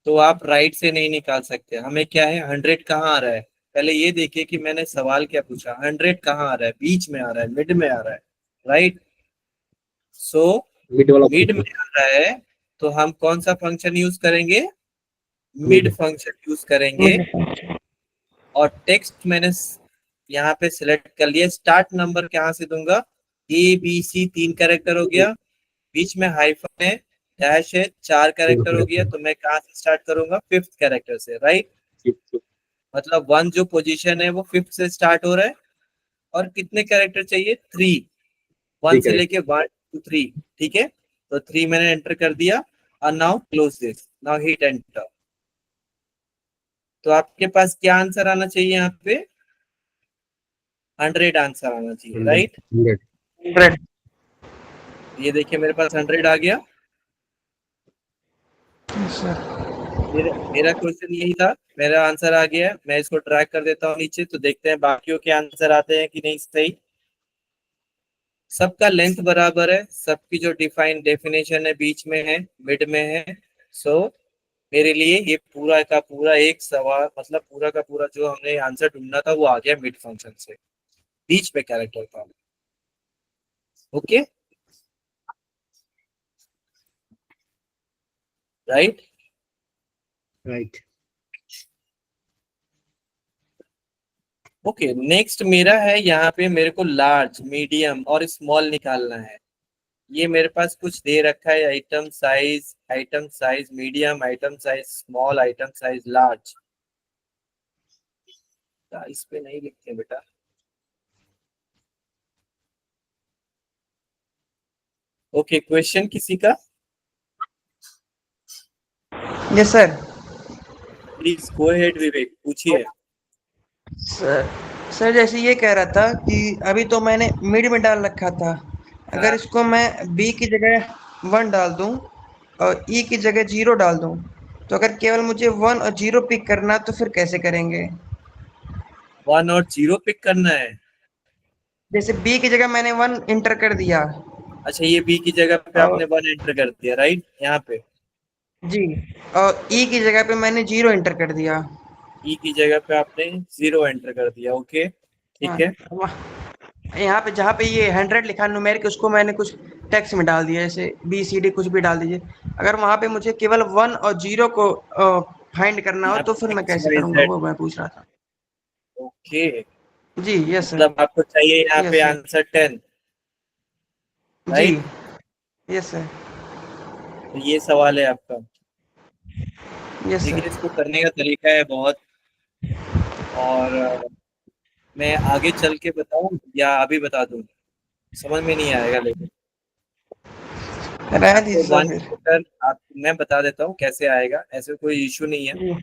तो आप राइट से नहीं निकाल सकते। हमें क्या है, 100 कहाँ आ रहा है? पहले ये देखिए कि मैंने सवाल क्या पूछा। 100 कहाँ आ रहा है? बीच में आ रहा है, मिड में आ रहा है, राइट? सो मिड वाला मिड में आ रहा है, तो हम कौन सा फंक्शन यूज करेंगे? मिड फंक्शन यूज करेंगे। और टेक्स्ट मैंने यहाँ पे सिलेक्ट कर लिया। स्टार्ट नंबर कहाँ से दूंगा? ABC 3 कैरेक्टर हो गया, बीच में हाइफन है, डैश है, 4 कैरेक्टर हो गया। तो मैं कहाँ से स्टार्ट करूंगा? 5th कैरेक्टर से, राइट? मतलब 1 जो पोजीशन है वो 5th से स्टार्ट हो रहा है। और कितने कैरेक्टर चाहिए? 3, 1 से लेके 1 2 3, ठीक है? तो 3 मैंने एंटर कर दिया। और now close this, now hit enter. तो आपके पास क्या आंसर आना चाहिए यहाँ पे? 100 आंसर आना चाहिए, राइट? 100। ये देखिए मेरे पास 100 आ गया। मेरा क्वेश्चन यही था, मेरा आंसर आ गया। मैं इसको ट्रैक कर देता हूँ नीचे, तो देखते हैं बाकियों के आंसर आते हैं कि नहीं सही। सबका लेंथ बराबर है, सबकी जो डिफाइन डेफिनेशन है बीच में है, मिड में है। सो मेरे लिए ये पूरा का पूरा एक सवाल, मतलब पूरा का पूरा जो हमने आंसर ढूंढना था वो आ गया मिड फंक्शन से, बीच में कैरेक्टर था। Okay, right? Right. Okay, next मेरा है, यहाँ पे मेरे को लार्ज, मीडियम और स्मॉल निकालना है। ये मेरे पास कुछ दे रखा है, item size medium, item size small, item size large. इस पे नहीं लिखते बेटा। ओके, क्वेश्चन किसी का? Yes sir. Please go ahead Vivek, पूछिए। सर जैसे ये कह रहा था कि अभी तो मैंने मिड में डाल रखा था, अगर इसको मैं बी की जगह 1 डाल दूं और ई की जगह 0 डाल दूं, तो अगर केवल मुझे 1 और 0 पिक करना तो फिर कैसे करेंगे? 1 और 0 पिक करना है? जैसे बी की जगह मैंने 1 इंटर कर दिया। अच्छा, ये बी की जगह पे और आपने 1 एंटर कर दिया, राइट? यहाँ पे जी, और ई की जगह पे मैंने 0 इंटर कर दिया। ई की जगह पे आपने 0 एंटर कर दिया। ओके, ठीक है। यहाँ पे जहाँ पे ये 100 लिखा न्यूमेरिक, उसको मैंने कुछ टेक्स्ट में डाल दिया, जैसे BCD कुछ भी डाल दीजिए। अगर वहाँ पे मुझे केवल 1 और 0 को फाइंड करना हो तो फिर मैं कैसे करूँगा, वो मैं पूछ रहा था। ओके, जी यस सर, मतलब आपको चाहिए यहाँ Yes, पे sir. आंसर 10, जी राइट? यस सर, तो ये सवाल है आपका। यस देखिए, सर। इसको करने का तरीका है बहुत, और मैं आगे चल के बताऊं या अभी बता दूं, समझ में नहीं आएगा। लेकिन रहने आपको दीजिए सर वन फिर। अगर आप, मैं बता देता हूँ कैसे आएगा, ऐसे कोई इशू नहीं है। जी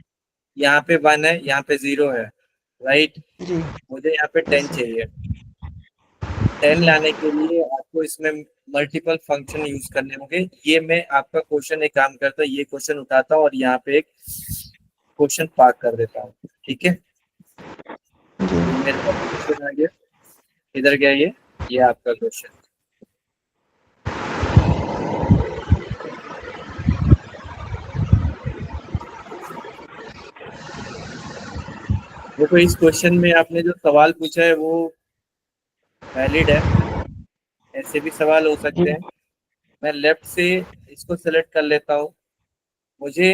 यहाँ पे 1 है, यहाँ पे 0 है, राइट? जी मुझे यहाँ पे 10 यस सर। चाहिए। 10 जी लाने के लिए आपको इसमें मल्टीपल फंक्शन यूज करने होंगे। ये मैं आपका क्वेश्चन एक काम करता हूँ, ये क्वेश्चन उठाता हूँ और यहाँ पे एक क्वेश्चन पार्क कर देता हूँ, ठीक है? जी ये मेरे पास क्वेश्चन आ गया, इधर गया ये आपका क्वेश्चन। देखो, इस क्वेश्चन में आपने जो सवाल पूछा है वो वैलिड है, ऐसे भी सवाल हो जी सकते हैं। मैं लेफ्ट से इसको सेलेक्ट कर लेता हूँ। मुझे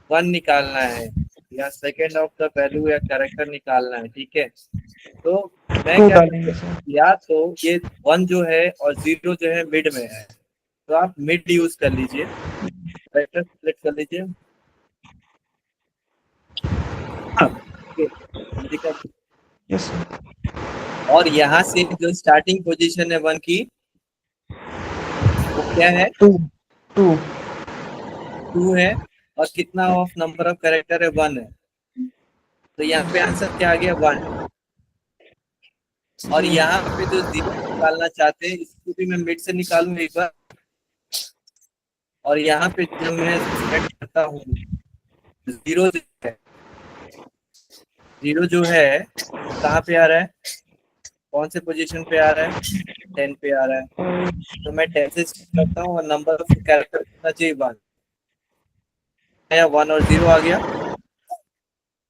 1 निकालना है, या सेकेंड ऑफ द वैल्यू या कैरेक्टर निकालना है, ठीक है? तो मैं टू क्या करता डालेंगे सर। हूँ, या तो ये 1 जो है और 0 जो है मिड में है, तो आप मिड यूज कर लीजिए, कैरेक्टर सेलेक्ट कर लीजिए। हाँ, okay, जल्दी कर। Yes sir. और यहाँ से जो स्टार्टिंग पोजीशन है 1 की, वो क्या है? टू टू 2 है। और कितना ऑफ नंबर ऑफ कैरेक्टर है? 1 है। तो यहाँ पे आंसर क्या आ गया? 1। और जी यहाँ पे जो 0 निकालना चाहते हैं, इसको भी मैं मिड से निकालूं एक बार। और यहाँ पे जब मैं सेलेक्ट करता हूँ, 0 है, 0 जो है वो कहाँ पे आ रहा है? कौन से पोजीशन पे आ रहा है? 10 पे आ रहा है। तो मैं 10 से स्टार्ट करता हूँ और नंबर ऑफ कैरेक्टर कितना चाहिए? 1। या 1 और 0 आ गया।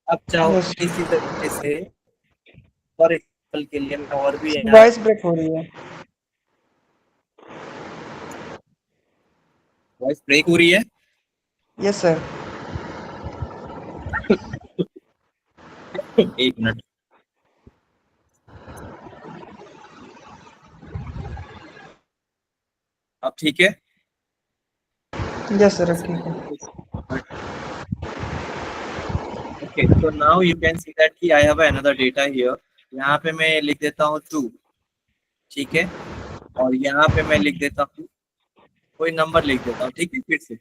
अब चाहो यस। इसी तरीके से, फॉर एग्जाम्पल के लिए मैं और भी यहाँ वॉइस ब्रेक हो रही है। वॉइस ब्रेक हो रही है। Yes sir. एक मिनट। अब ठीक है। यस सर, अब ठीक है। Okay, so now you can see that कि I have another data here. यहाँ पे मैं लिख देता हूँ 2, ठीक है? और यहाँ पे मैं लिख देता हूँ, कोई नंबर लिख देता हूँ, ठीक है? फिर से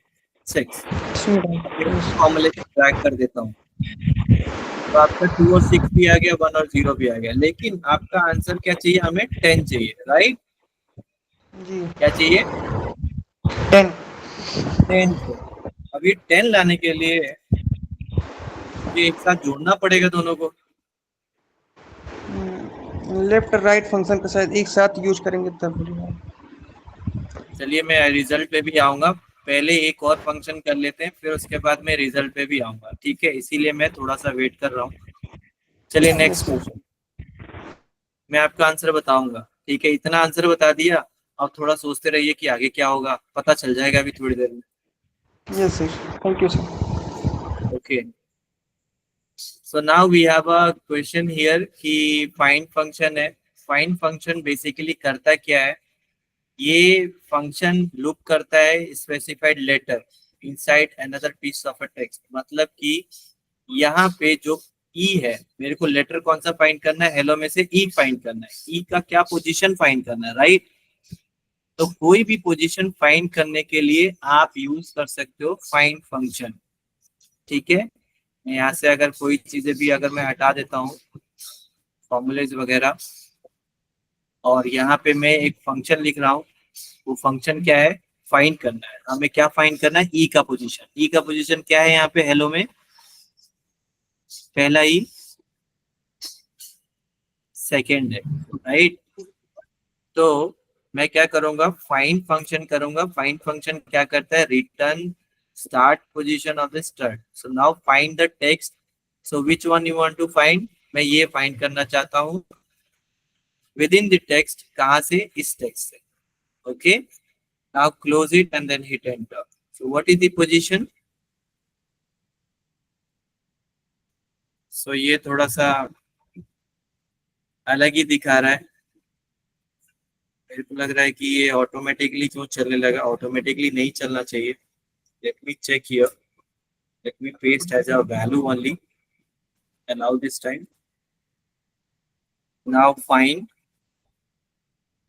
6। फिर यस फॉर्मूले से ड्रैग कर देता हूँ, तो आपका 2 और 6 भी आ गया, 1 और 0 भी आ गया। लेकिन आपका आंसर क्या चाहिए? हमें 10 चाहिए, राइट? जी। क्या चाहिए? 10। 10 चाहिए। अभी 10 लाने के लिए मुझे एक साथ जोड़ना पड़ेगा दोनों को। लेफ्ट राइट फंक्शन का शायद एक साथ यूज करेंगे तब। चलिए, मैं रिजल्ट पे भी आऊंगा। पहले एक और फंक्शन कर लेते हैं, फिर उसके बाद मैं रिजल्ट पे भी आऊंगा, ठीक है? इसीलिए मैं थोड़ा सा वेट कर रहा हूँ। चलिए, नेक्स्ट यस सर। क्वेश्चन। मैं आपका आंसर बताऊंगा, ठीक है? इतना आंसर बता दिया, अब थोड़ा सोचते रहिए कि आगे क्या होगा, पता चल जाएगा अभी थोड़ी देर में। Yes sir, thank you sir. Okay, so now we have a question here कि फाइंड फंक्शन है। फाइंड फंक्शन बेसिकली करता क्या है? ये फंक्शन लुक करता है specified letter inside another piece of a text. मतलब कि यहाँ पे जो ई है, मेरे को लेटर कौन सा फाइंड करना है? हेलो में से ई फाइंड करना है। ई का क्या पोजीशन फाइंड करना है, राइट? तो कोई भी पोजीशन फाइंड करने के लिए आप यूज कर सकते हो फाइंड फंक्शन, ठीक है? यहाँ से अगर कोई चीजें भी अगर मैं हटा देता हूँ, फॉर्मूलेज वगैरह, और यहाँ पे मैं एक फंक्शन लिख रहा हूँ, वो फंक्शन क्या है? फाइंड करना है। हमें क्या फाइंड करना है? ई का पोजीशन। ई का पोजीशन क्या है यहाँ पे? हेलो में पहला ई, सेकेंड है, राइट? तो मैं क्या करूंगा? फाइंड फंक्शन करूंगा। फाइंड फंक्शन क्या करता है? Return start position of the start. So now find the text. So which one you want to find? मैं ये फाइंड करना चाहता हूँ विद इन द टेक्स्ट। कहाँ से? इस टेक्स्ट से। Okay, now close it and then hit enter. So what is the position? So ये थोड़ा सा अलग ही दिखा रहा है। मेरे को लग रहा है कि ये ऑटोमेटिकली क्यों चलने लगा, ऑटोमेटिकली नहीं चलना चाहिए। Let me check here, let me paste as a value only, allow this time. Now find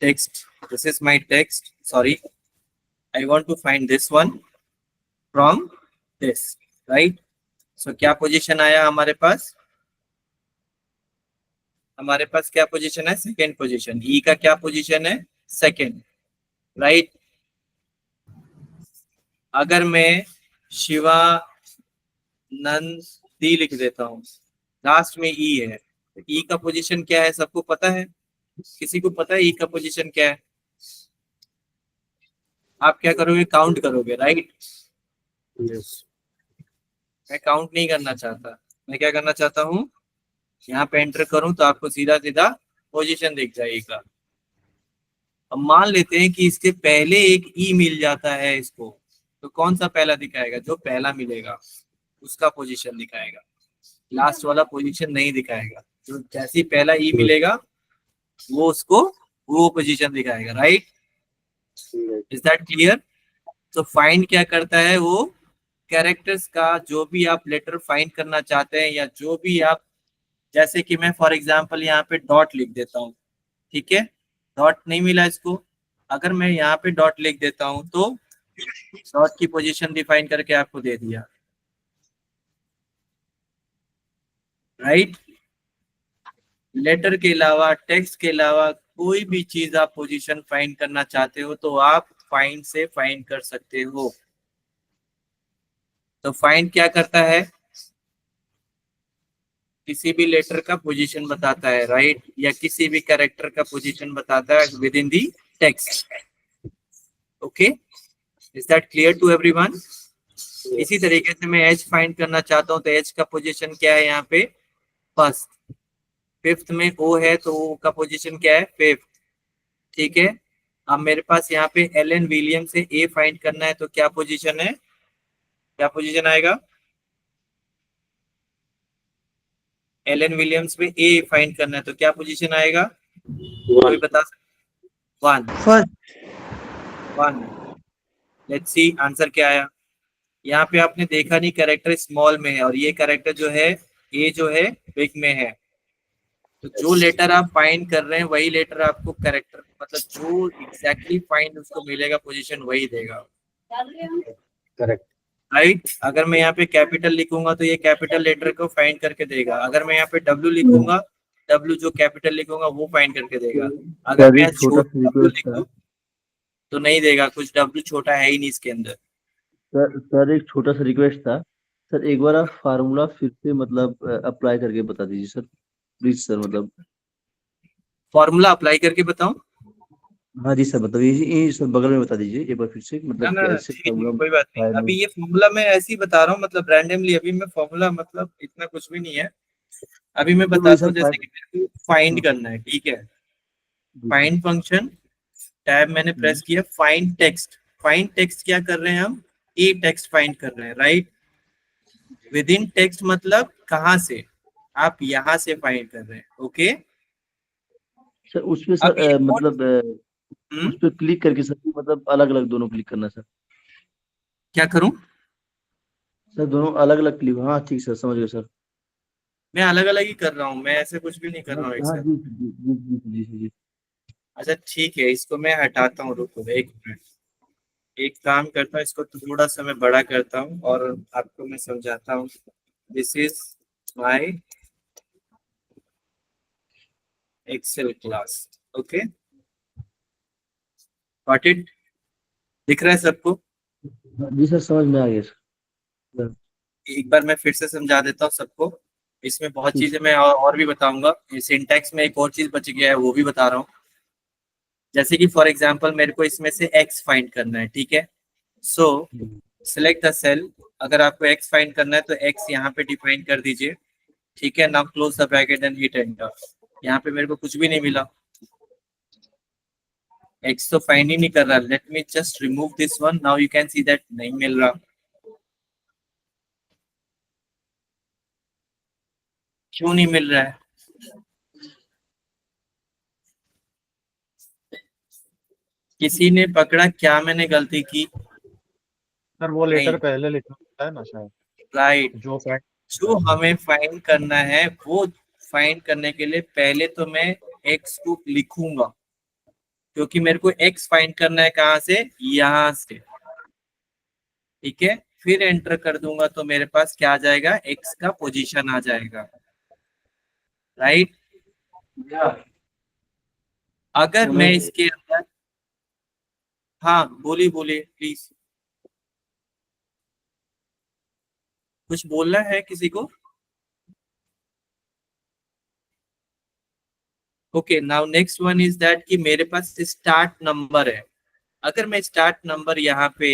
text, this is my text, sorry, I want to find this one from this, right? So क्या position आया हमारे पास? हमारे पास क्या position है? Second position. ई का क्या position है? Second, right? अगर मैं शिवानंदी लिख देता हूँ, लास्ट में ई है, तो ई का पोजीशन क्या है? सबको पता है? किसी को पता है ई का पोजीशन क्या है? आप क्या करोगे? काउंट करोगे, राइट? मैं काउंट नहीं करना चाहता, मैं क्या करना चाहता हूँ, यहाँ पे एंटर करूं तो आपको सीधा सीधा पोजीशन दिख जाएगा। अब मान लेते हैं कि इसके पहले एक ई मिल जाता है इसको, तो कौन सा पहला दिखाएगा? जो पहला मिलेगा उसका पोजीशन दिखाएगा, लास्ट वाला पोजीशन नहीं दिखाएगा। जो जैसे ही पहला ई मिलेगा वो उसको वो पोजीशन दिखाएगा, राइट? Is that clear? तो फाइंड क्या करता है, वो कैरेक्टर्स का जो भी आप लेटर फाइंड करना चाहते हैं, या जो भी आप, जैसे कि मैं फॉर एग्जांपल यहाँ पे डॉट लिख देता हूँ, ठीक है? डॉट नहीं मिला इसको, अगर मैं यहाँ पे डॉट लिख देता हूँ तो डॉट की पोजीशन डिफाइन करके आपको दे दिया, राइट? लेटर के अलावा, टेक्स्ट के अलावा कोई भी चीज आप पोजीशन फाइंड करना चाहते हो तो आप फाइंड से फाइंड कर सकते हो। तो फाइंड क्या करता है? किसी भी लेटर का पोजीशन बताता है, राइट? या किसी भी कैरेक्टर का पोजीशन बताता है within the text. Okay, is that clear to everyone? इसी तरीके से मैं एज फाइंड करना चाहता हूं तो एज का पोजीशन क्या है? यहाँ पे फर्स्ट, फिफ्थ में ओ है तो ओ का पोजीशन क्या है? फिफ्थ, ठीक है? अब मेरे पास यहाँ पे एलन विलियम से ए फाइंड करना है तो क्या पोजीशन है? क्या पोजीशन आएगा? एलन विलियम्स में ए फाइंड करना है तो क्या पोजीशन आएगा? कोई बता सकता? One, one. Let's see answer क्या आया। यहाँ पे आपने देखा नहीं, कैरेक्टर स्मॉल में है और ये कैरेक्टर जो है ए जो है बिग में है। तो जो लेटर आप फाइंड कर रहे हैं वही लेटर आपको कैरेक्टर, मतलब जो एग्जैक्टली फाइंड उसको मिलेगा पोजीशन वही देगा, करेक्ट, राइट? अगर मैं यहाँ पे कैपिटल लिखूंगा तो ये कैपिटल लेटर को फाइंड करके देगा। अगर मैं यहाँ पे डब्ल्यू लिखूंगा, डब्ल्यू जो कैपिटल लिखूंगा वो फाइंड करके देगा। अगर मैं छोटा डब्ल्यू लिखूं तो नहीं देगा, कुछ डब्ल्यू छोटा है ही नहीं इसके अंदर। सर एक छोटा सा रिक्वेस्ट था सर, एक बार आप फार्मूला फिर से मतलब अप्लाई करके बता दीजिए सर, प्लीज सर। मतलब फॉर्मूला अप्लाई करके बताऊं? हाँ जी सर, मतलब ये सर बगल में बता दीजिए एक बार फिर से, मतलब ना, कैसे ठीक है, फार्मूला कोई बात नहीं। अभी ये फॉर्मूला मैं ऐसे ही बता रहा हूँ, मतलब रैंडमली। अभी मैं फॉर्मूला, मतलब इतना कुछ भी नहीं है। अभी मैं बताता हूँ, जैसे कि मेरे को फाइंड करना है, ठीक है? फाइंड फंक्शन, टैब मैंने प्रेस किया, फाइंड टेक्स्ट। फाइंड टेक्स्ट क्या कर रहे हैं हम? ए टेक्स्ट फाइंड कर रहे हैं, राइट? विद इन टेक्स्ट मतलब कहाँ से? आप यहाँ से फाइंड कर रहे हैं, ओके? सर उसमें सर मतलब उस पर क्लिक करके सर, मतलब अलग अलग दोनों क्लिक करना सर। क्या करूं? सर दोनों अलग अलग क्लिक, हाँ ठीक सर, समझ गए सर। मैं अलग अलग ही कर रहा हूँ, मैं ऐसे कुछ भी नहीं कर रहा हूँ एक हाँ साथ। जी जी जी जी जी जी। अच्छा ठीक है, इसको मैं हटाता हूँ, रुको एक मिनट। एक काम करता हूँ, इसको थोड़ा सा मैं बड़ा करता हूँ और आपको मैं समझाता हूँ। This is my Excel class, okay? Got it? दिख रहा है सबको? जी सर, समझ में आ गया सर। एक बार मैं फिर से समझा देता हूँ सबको। इसमें बहुत चीजें मैं और भी बताऊंगा। सिंटैक्स में एक और चीज बच गया है, वो भी बता रहा हूँ। जैसे कि फॉर एग्जांपल मेरे को इसमें से x फाइंड करना है, ठीक है? So select the cell. अगर आपको x फाइंड करना है तो x यहाँ पे डिफाइन कर दीजिए, ठीक है? Now close the bracket and hit enter. यहाँ पे मेरे को कुछ भी नहीं मिला, x तो फाइंड ही नहीं कर रहा। Let me just remove this one, now you can see that नहीं मिल रहा। क्यों नहीं मिल रहा है? किसी ने पकड़ा क्या मैंने गलती की? सर वो नहीं, लेटर पहले लिखना होता है ना शायद, राइट। जो फाइंड जो हमें फाइंड करना है वो फाइंड करने के लिए पहले तो मैं एक्स को लिखूंगा, क्योंकि मेरे को एक्स फाइंड करना है कहाँ से, यहाँ से। ठीक है, फिर एंटर कर दूंगा तो मेरे पास क्या आ जाएगा, एक्स का पोजीशन आ जाएगा, राइट। अगर मैं इसके अंदर, हाँ बोलिए बोलिए प्लीज, कुछ बोलना है किसी को? Okay, now next one is that कि मेरे पास स्टार्ट नंबर है। अगर मैं स्टार्ट नंबर यहाँ पे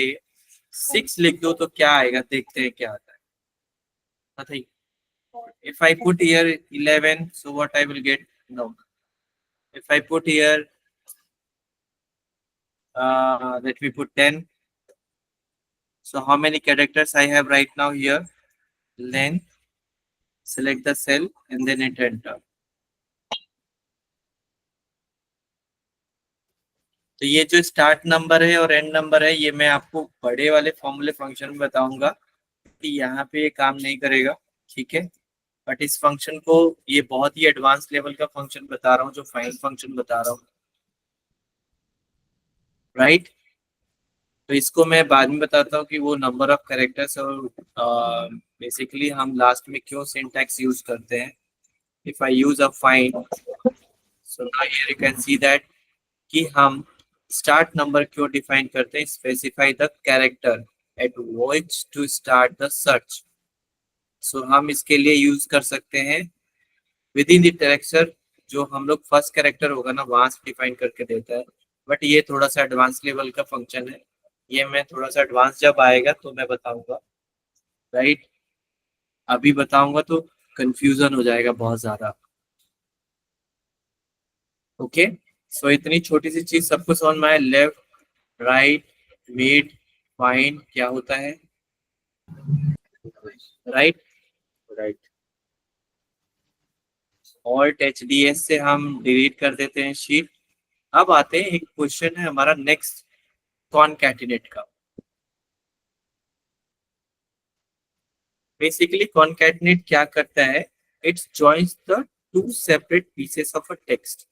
6 लिख दूं तो क्या आएगा, देखते हैं क्या आता है। बताइए, if I put here 11, so what I will get? No. If I put here, let me put 10. So how many characters I have right now here? Length. Select the cell and then hit enter. तो ये जो start number है और and number है, ये मैं आपको बड़े वाले फॉर्मूले फंक्शन में बताऊंगा कि यहाँ पे ये काम नहीं करेगा, ठीक है। बट इस फंक्शन को, ये बहुत ही एडवांस लेवल का फंक्शन बता रहा हूँ, जो फाइंड फंक्शन बता रहा हूँ, राइट। तो इसको मैं बाद में बताता हूँ कि वो नंबर ऑफ कैरेक्टर्स और बेसिकली हम लास्ट में क्यों सिंटैक्स यूज करते हैं। If I use a find, so now here you can see that कि हम स्टार्ट नंबर क्यों डिफाइन करते हैं, specify the character at which to start the search. So हम इसके लिए यूज कर सकते हैं विद इन द कैरेक्टर, जो हम लोग फर्स्ट कैरेक्टर होगा ना वहां से डिफाइन करके देता है। बट ये थोड़ा सा एडवांस लेवल का फंक्शन है, ये मैं थोड़ा सा एडवांस जब आएगा तो मैं बताऊंगा, राइट। अभी बताऊंगा तो कंफ्यूजन हो जाएगा बहुत ज्यादा। ओके, सो इतनी छोटी सी चीज सबको समझ में आया। लेफ्ट, राइट, मिड, फाइंड क्या होता है, राइट। राइट। ऑल्ट HDS से हम डिलीट कर देते हैं शीट। अब आते हैं, एक क्वेश्चन है हमारा नेक्स्ट, कॉनकैटिनेट का। बेसिकली कॉनकैटिनेट क्या करता है, it's joins the two separate pieces of a text.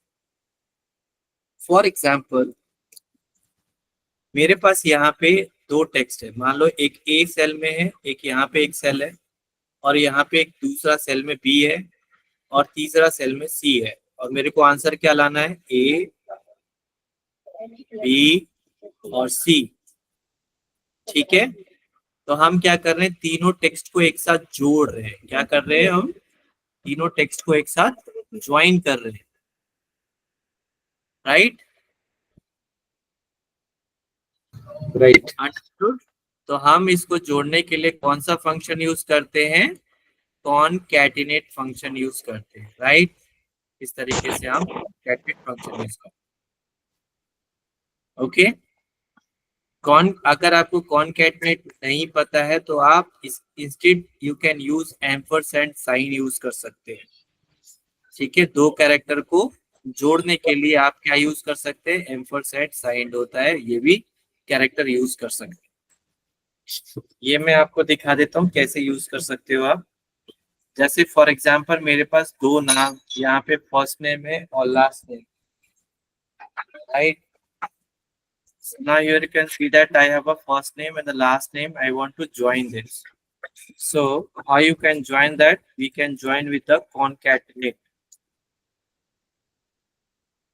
For example, मेरे पास यहाँ पे दो टेक्स्ट है, मान लो एक ए सेल में है, एक यहाँ पे एक सेल है, और यहाँ पे एक दूसरा सेल में बी है, और तीसरा सेल में सी है, और मेरे को आंसर क्या लाना है, ए, बी और सी, ठीक है। तो हम क्या कर रहे हैं, तीनों टेक्स्ट को एक साथ जोड़ रहे हैं। क्या कर रहे हैं, हम तीनों टेक्स्ट को एक साथ ज्वाइन कर रहे हैं, राइट, राइट। अंडरस्टूड। तो हम इसको जोड़ने के लिए कौन सा फंक्शन यूज करते हैं, कॉनकैटिनेट फंक्शन यूज करते हैं, राइट। इस तरीके से हम कॉनकैटिनेट फंक्शन यूज करते हैं, ओके। अगर आपको कॉनकैटिनेट नहीं पता है तो आप instead you can use ampersand sign use कर सकते हैं, ठीक है। दो कैरेक्टर को जोड़ने के लिए आप क्या यूज कर सकते हैं, एम्परसैंड साइन होता है, ये भी कैरेक्टर यूज कर सकते हैं। ये मैं आपको दिखा देता हूँ कैसे यूज कर सकते हो आप। जैसे फॉर एग्जाम्पल, मेरे पास दो नाम यहाँ पे फर्स्ट नेम है और last name, right. Now here you can see that I have a first name and the last name. I want to join this. So how you can join that? We can join with the concatenate.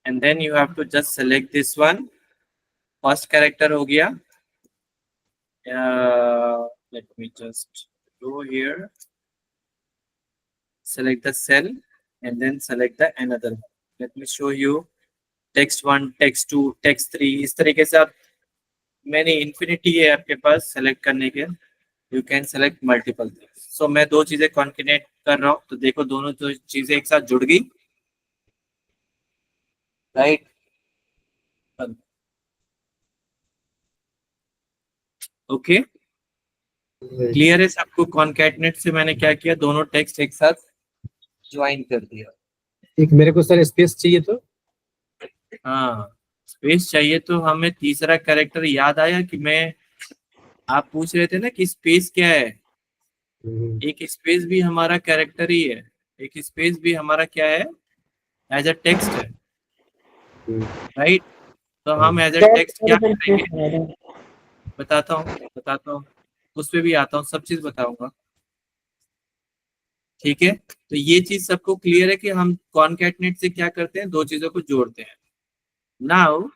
And then you have to just select this one. First character हो गया. Let me just go here. Select the cell and then select the another one. Let me show you. Text 1, text 2, text 3. इस तरीके से आप, मैंने infinity है आपके पास select करने के, you can select multiple things. So मैं दो चीजें कॉन्केटेनेट कर रहा हूँ, तो देखो दोनों दो चीजें एक साथ जुड़ गई, राइट। ओके, क्लियर है सबको। कॉन्केटेनेट से मैंने क्या किया, दोनों टेक्स्ट एक साथ ज्वाइन कर दिया। एक मेरे को सर स्पेस चाहिए तो हाँ, स्पेस चाहिए तो हमें तीसरा कैरेक्टर याद आया कि मैं, आप पूछ रहे थे ना कि स्पेस क्या है। एक स्पेस भी हमारा कैरेक्टर ही है, एक स्पेस भी हमारा क्या है, एज अ टेक्स्ट है, राइट। तो हम एज अ टेक्स्ट क्या करेंगे, बताता हूँ, उस पे भी आता हूँ, सब चीज बताऊंगा। ठीक है, तो ये चीज सबको क्लियर है कि हम कॉनकैटनेट से क्या करते हैं, दो चीजों को जोड़ते हैं। Now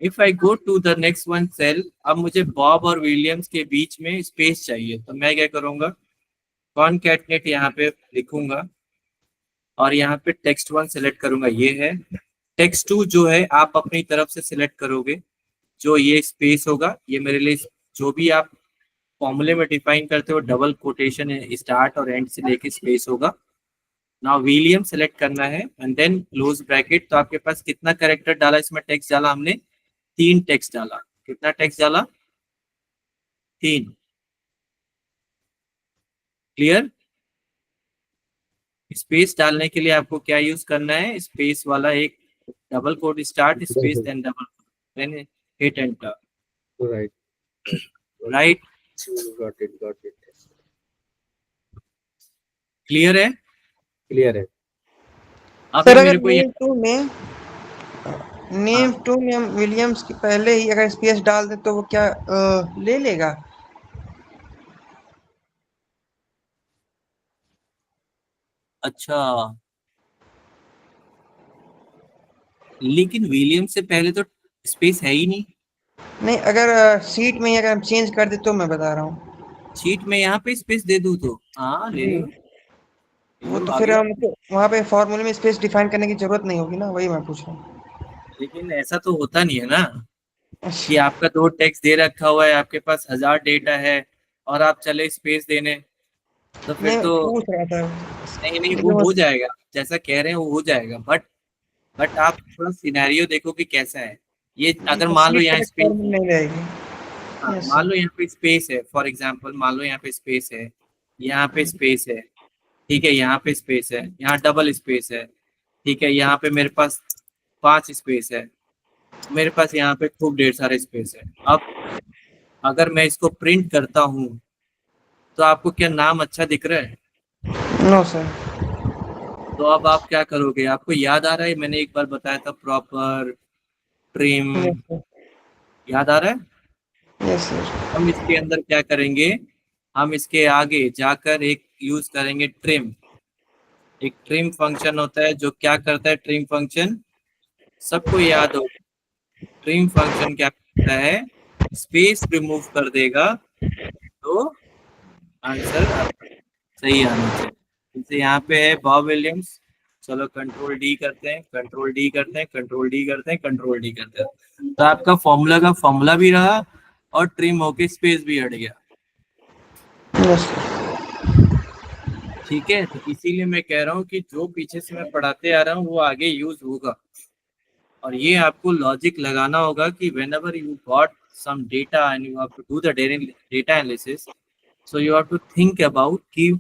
if I go to the next one cell, अब मुझे बॉब और विलियम्स के बीच में स्पेस चाहिए, तो मैं क्या करूंगा, कॉनकैटनेट यहाँ पे लिखूंगा और यहाँ पे टेक्स्ट वन सिलेक्ट करूंगा, ये है। टेक्स्ट टू जो है आप अपनी तरफ से सिलेक्ट करोगे, जो ये स्पेस होगा, ये मेरे लिए जो भी आप फॉर्मूले में डिफाइन करते हो, डबल कोटेशन स्टार्ट और एंड से लेके स्पेस होगा। नाउ विलियम सेलेक्ट करना है एंड देन क्लोज ब्रैकेट। तो आपके पास कितना कैरेक्टर डाला, इसमें टेक्स्ट डाला हमने 3 टेक्स्ट डाला। कितना टेक्स्ट डाला, 3। क्लियर। स्पेस डालने के लिए आपको क्या यूज करना है, स्पेस वाला एक double quote start space then double then hit enter, right right. Got it clear है। क्लियर है। अभी सर अगर मेरे को ये नेम टू में हम विलियम्स के पहले ही अगर स्पेस डाल दे तो वो क्या ले लेगा? अच्छा, लेकिन विलियम से पहले तो स्पेस है ही नहीं। नहीं, अगर सीट में ही अगर हम चेंज कर दे तो मैं बता रहा हूँ। शीट में यहाँ पे स्पेस दे दूँ तो हाँ ले लो, वो तो आ फिर गया। हमको वहाँ पे फॉर्मूले में स्पेस डिफाइन करने की जरूरत नहीं होगी ना, वही मैं पूछ रहा हूँ। लेकिन ऐसा तो होता नहीं है ना कि अच्छा, आपका 2 टेक्स्ट दे रखा हुआ है, आपके पास 1000 डेटा है और आप चले स्पेस देने, तो फिर मैं तो पूछ रहा था नहीं नहीं, वो लेकिन हो जाएगा जैसा कह रहे हैं, वो हो जाएगा। बट आप थोड़ा सिनेरियो देखो कि कैसा है ये। अगर मान लो सीट यहाँ सेलेक्ट स्पेस, फॉर्मूला नहीं रहेगी। हाँ यस मान सर। लो यहाँ पे स्पेस है, फॉर एग्जांपल मान लो यहाँ पे स्पेस है, यहाँ पे स्पेस है, ठीक है, यहाँ पे स्पेस है, यहाँ डबल स्पेस है, ठीक है, यहाँ पे मेरे पास 5 स्पेस है, मेरे पास यहाँ पे खूब ढेर सारे स्पेस है। अब अगर मैं इसको प्रिंट करता हूँ तो आपको क्या नाम अच्छा दिख रहा है? No sir. तो अब आप क्या करोगे, आपको याद आ रहा है मैंने एक बार बताया था प्रॉपर, ट्रिम, यस सर। याद आ रहा है? Yes sir. हम इसके अंदर क्या करेंगे, हम इसके आगे जाकर एक यूज करेंगे ट्रिम। एक ट्रिम फंक्शन होता है जो क्या करता है, ट्रिम फंक्शन सबको याद हो, ट्रिम फंक्शन क्या करता है, स्पेस रिमूव कर देगा तो आंसर आपका सही आना चाहिए। जैसे यहाँ पे है बॉब विलियम्स, चलो कंट्रोल डी करते हैं, कंट्रोल डी करते हैं, कंट्रोल डी करते हैं, कंट्रोल डी करते हैं, तो आपका फॉर्मूला का फॉर्मूला भी रहा और ट्रिम होके स्पेस भी हट गया। Yes sir. ठीक है, तो इसीलिए मैं कह रहा हूँ कि जो पीछे से मैं पढ़ाते आ रहा हूँ वो आगे यूज होगा। और ये आपको लॉजिक लगाना होगा कि whenever you got some data and you have to do the data analysis, so you have to think about कि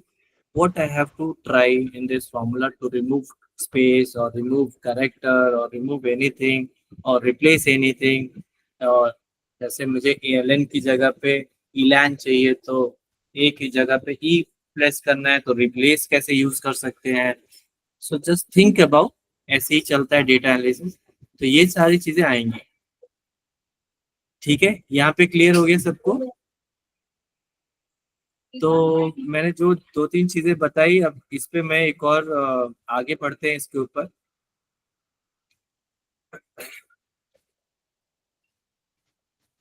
what I have to try in this formula to remove space or remove character or remove anything or replace anything। और जैसे मुझे Elon की जगह पे इलान चाहिए तो ए की जगह पे ई प्लेस करना है, तो रिप्लेस कैसे यूज कर सकते हैं। सो जस्ट थिंक अबाउट, ऐसे ही चलता है डेटा एनालिसिस, तो ये सारी चीजें आएंगी। ठीक है, यहाँ पे क्लियर हो गया सबको। तो मैंने जो 2-3 चीजें बताई, अब इस पे मैं एक और आगे बढ़ते हैं इसके ऊपर।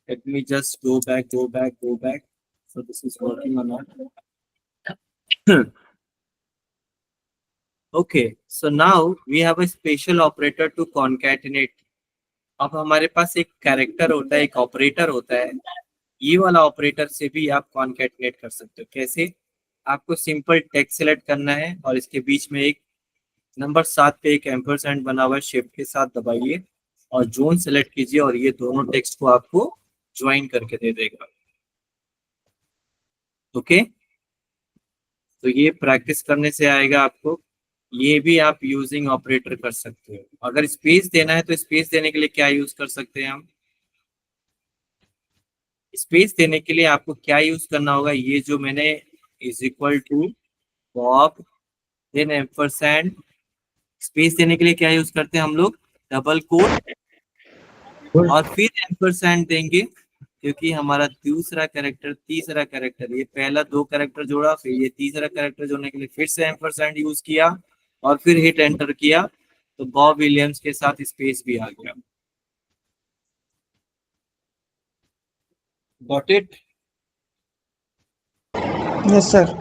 Let me just go back. So this is working or not? Okay, so now we have a special operator to concatenate। अब हमारे पास एक कैरेक्टर होता है, एक ऑपरेटर होता है, ये वाला ऑपरेटर से भी आप कॉन्कैटिनेट कर सकते हो। कैसे? आपको सिंपल टेक्स्ट सेलेक्ट करना है और इसके बीच में एक नंबर 7 पे एक एम्परसैंड बना हुआ है, शिफ्ट के साथ दबाइए और जोन सेलेक्ट कीजिए और ये दोनों टेक्स्ट को आपको ज्वाइन करके दे देगा। ओके, तो ये प्रैक्टिस करने से आएगा आपको। ये भी आप यूजिंग ऑपरेटर कर सकते हो। अगर स्पेस देना है तो स्पेस देने के लिए क्या यूज कर सकते हैं हम? स्पेस देने के लिए आपको क्या यूज करना होगा, ये जो मैंने is equal to Bob then ampersand, space देने के लिए क्या यूज करते हैं हम लोग? डबल कोट और फिर एम्परसैंड देंगे, क्योंकि हमारा दूसरा कैरेक्टर तीसरा कैरेक्टर, ये पहला दो कैरेक्टर जोड़ा, फिर ये तीसरा कैरेक्टर जोड़ने के लिए फिर से एम्परसैंड यूज किया और फिर हिट एंटर किया, तो बॉब विलियम्स के साथ स्पेस भी आ गया। Got it? Yes sir.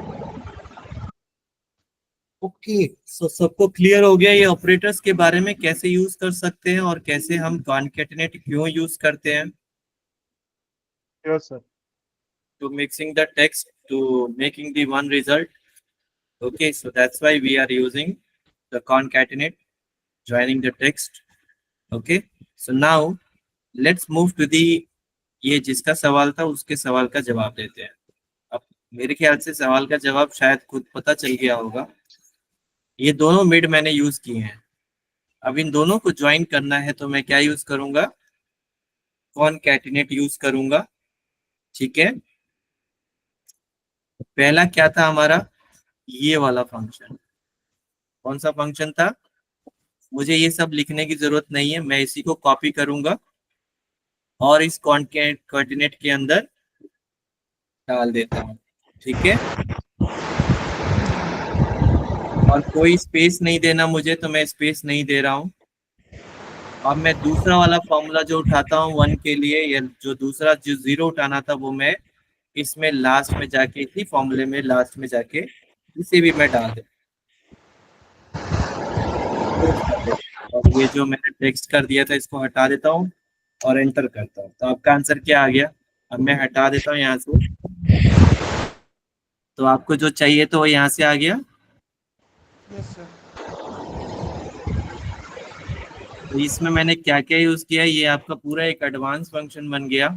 Okay, so सबको क्लियर हो गया ये ऑपरेटर्स के बारे में, कैसे यूज कर सकते हैं और कैसे हम कॉन्केटिनेट क्यों यूज करते हैं? Yes sir. To mixing the text to making the one result. Okay, so that's why we are using the concatenate, joining the text. Okay, so now let's move to the, ये जिसका सवाल था उसके सवाल का जवाब देते हैं। अब मेरे ख्याल से सवाल का जवाब शायद खुद पता चल गया होगा। ये दोनों मिड मैंने यूज किए हैं, अब इन दोनों को ज्वाइन करना है तो मैं क्या यूज करूंगा? कॉनकैटिनेट यूज करूंगा। ठीक है, पहला क्या था हमारा? ये वाला फंक्शन, कौन सा फंक्शन था? मुझे ये सब लिखने की जरूरत नहीं है, मैं इसी को कॉपी करूंगा और इस कोऑर्डिनेट के अंदर डाल देता हूँ। ठीक है, और कोई स्पेस नहीं देना मुझे, तो मैं स्पेस नहीं दे रहा हूँ। अब मैं दूसरा वाला फॉर्मूला जो उठाता हूँ वन के लिए, या जो दूसरा जो जीरो उठाना था वो मैं इसमें लास्ट में जाके, इसी फॉर्मूले में लास्ट में जाके इसे भी मैं डाल देता हूँ। और ये जो मैंने टेक्स्ट कर दिया था इसको हटा देता हूँ और एंटर करता हूँ, तो आपका आंसर क्या आ गया? अब मैं हटा देता हूँ यहाँ से, तो आपको जो चाहिए तो वो यहाँ से आ गया। Yes sir. तो इसमें मैंने क्या क्या यूज किया, ये आपका पूरा एक एडवांस फंक्शन बन गया,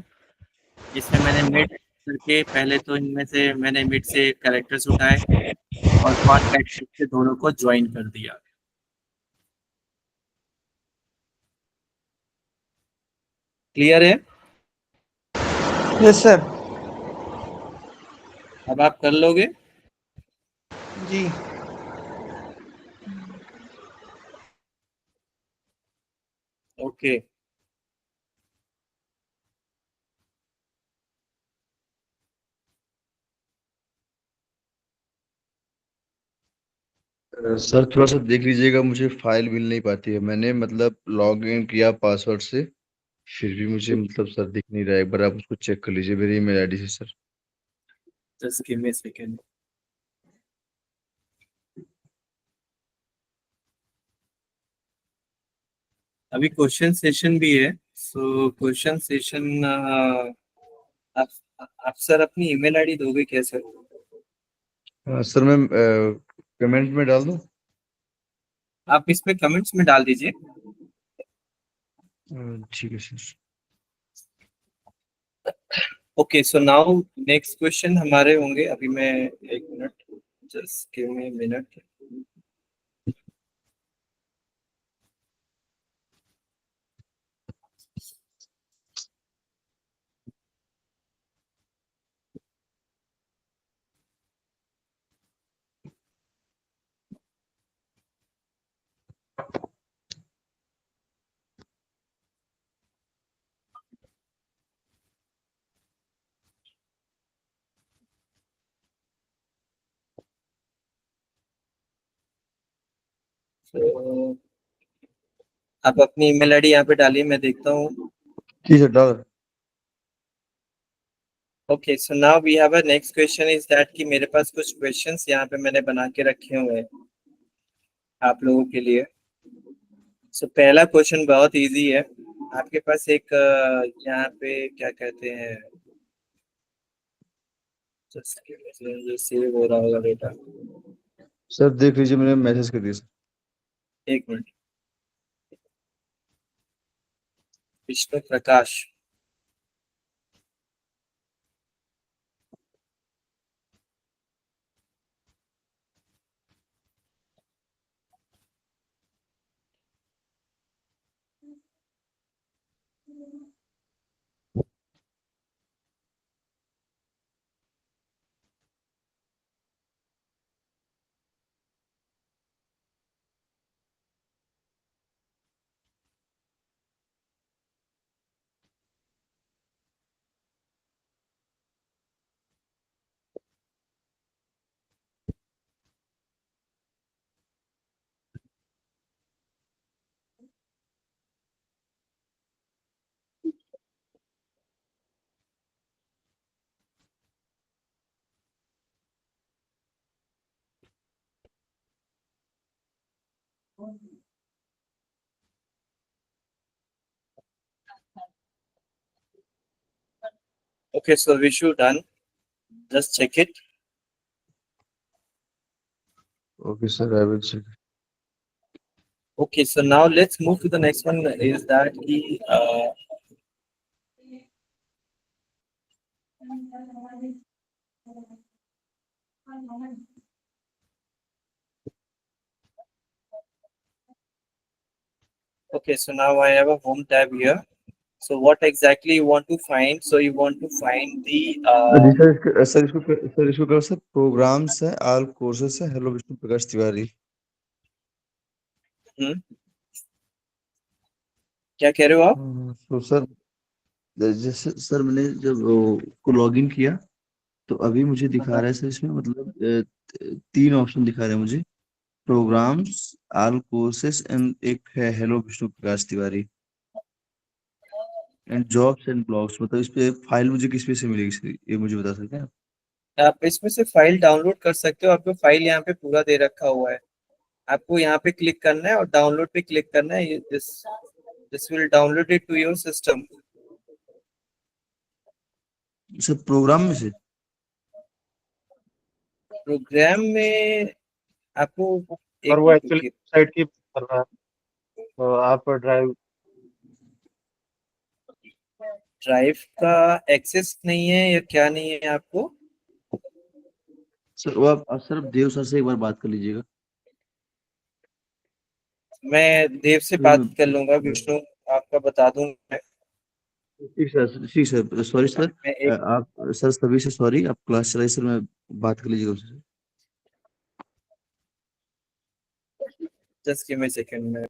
जिसमें मैंने मिड करके, पहले तो इनमें से मैंने मिड से कैरेक्टर्स उठाए और कॉन्कैटिनेट से दोनों को ज्वाइन कर दिया। क्लियर है? Yes sir. अब आप कर लोगे? जी। ओके, सर थोड़ा सा देख लीजिएगा, मुझे फाइल मिल नहीं पाती है। मैंने मतलब लॉग इन किया पासवर्ड से, फिर भी मुझे मतलब सर दिख नहीं रहा है। एक बार आप उसको चेक कर लीजिए मेरी ईमेल आईडी से sir. Just give me a second. अभी क्वेश्चन सेशन भी है, सो क्वेश्चन सेशन आप आप सर अपनी ईमेल आईडी दोगे क्या सर? सर मैं पेमेंट में डाल दूं? आप इसमें कमेंट्स में डाल दीजिए। ठीक है sir. Okay, so now next question हमारे होंगे, अभी मैं एक minute, just give me minute. तो आप अपनी ईमेल आईडी यहाँ पे डालिए, मैं देखता हूँ। ठीक है डाल। Okay, so now we have a next question is that कि मेरे पास कुछ क्वेश्चंस यहाँ पे मैंने बना के रखे हुए हैं आप लोगों के लिए। सो पहला क्वेश्चन बहुत इजी है। आपके पास एक यहाँ पे क्या कहते हैं, जो सेव हो रहा होगा डेटा, सर देख लीजिए, मैंने मैसेज कर दिया सर। एक minute. Vishnu Prakash, Okay, so Vishu done. Just check it. Okay, sir, I will check. Okay, so now let's move to the next one. Is that okay, so now I have a home tab here. So what exactly you want to find? So you want to find the जी sir, इसको करो सर, programs है, all courses है, hello Vishnu Prakash Tiwari. क्या कह रहे हो आप? तो सर जैसे सर मैंने जब को लॉगिन किया तो अभी मुझे दिखा रहा है सर, इसमें मतलब 3 ऑप्शन दिखा रहे हैं मुझे, प्रोग्राम्स, ऑल कोर्सेस एंड एक है hello Vishnu Prakash Tiwari and jobs and blogs. मतलब इस पे फाइल मुझे किस पे से मिलेगी सर, ये मुझे बता सकते हैं आप? आप इसमें से फाइल डाउनलोड कर सकते हो। आपको फाइल यहाँ पे पूरा दे रखा हुआ है। आपको यहाँ पे क्लिक करना है और डाउनलोड पे क्लिक करना है। This will download it to your system. Sir program में से? प्रोग्राम में आपको और वो एक्चुअली साइट की कर रहा है, तो आप ड्राइव का एक्सेस नहीं है या क्या नहीं है आपको? सर वो आप देव सर से एक बार बात कर लीजिएगा। मैं देव से बात कर लूंगा। विष्णु आपका बता दूंगा। ठीक सर, सॉरी सर, आप सर सभी से सॉरी, आप क्लास चलाइए सर, मैं बात कर लीजिएगा उससे। जस्ट गिव मी सेकंड में।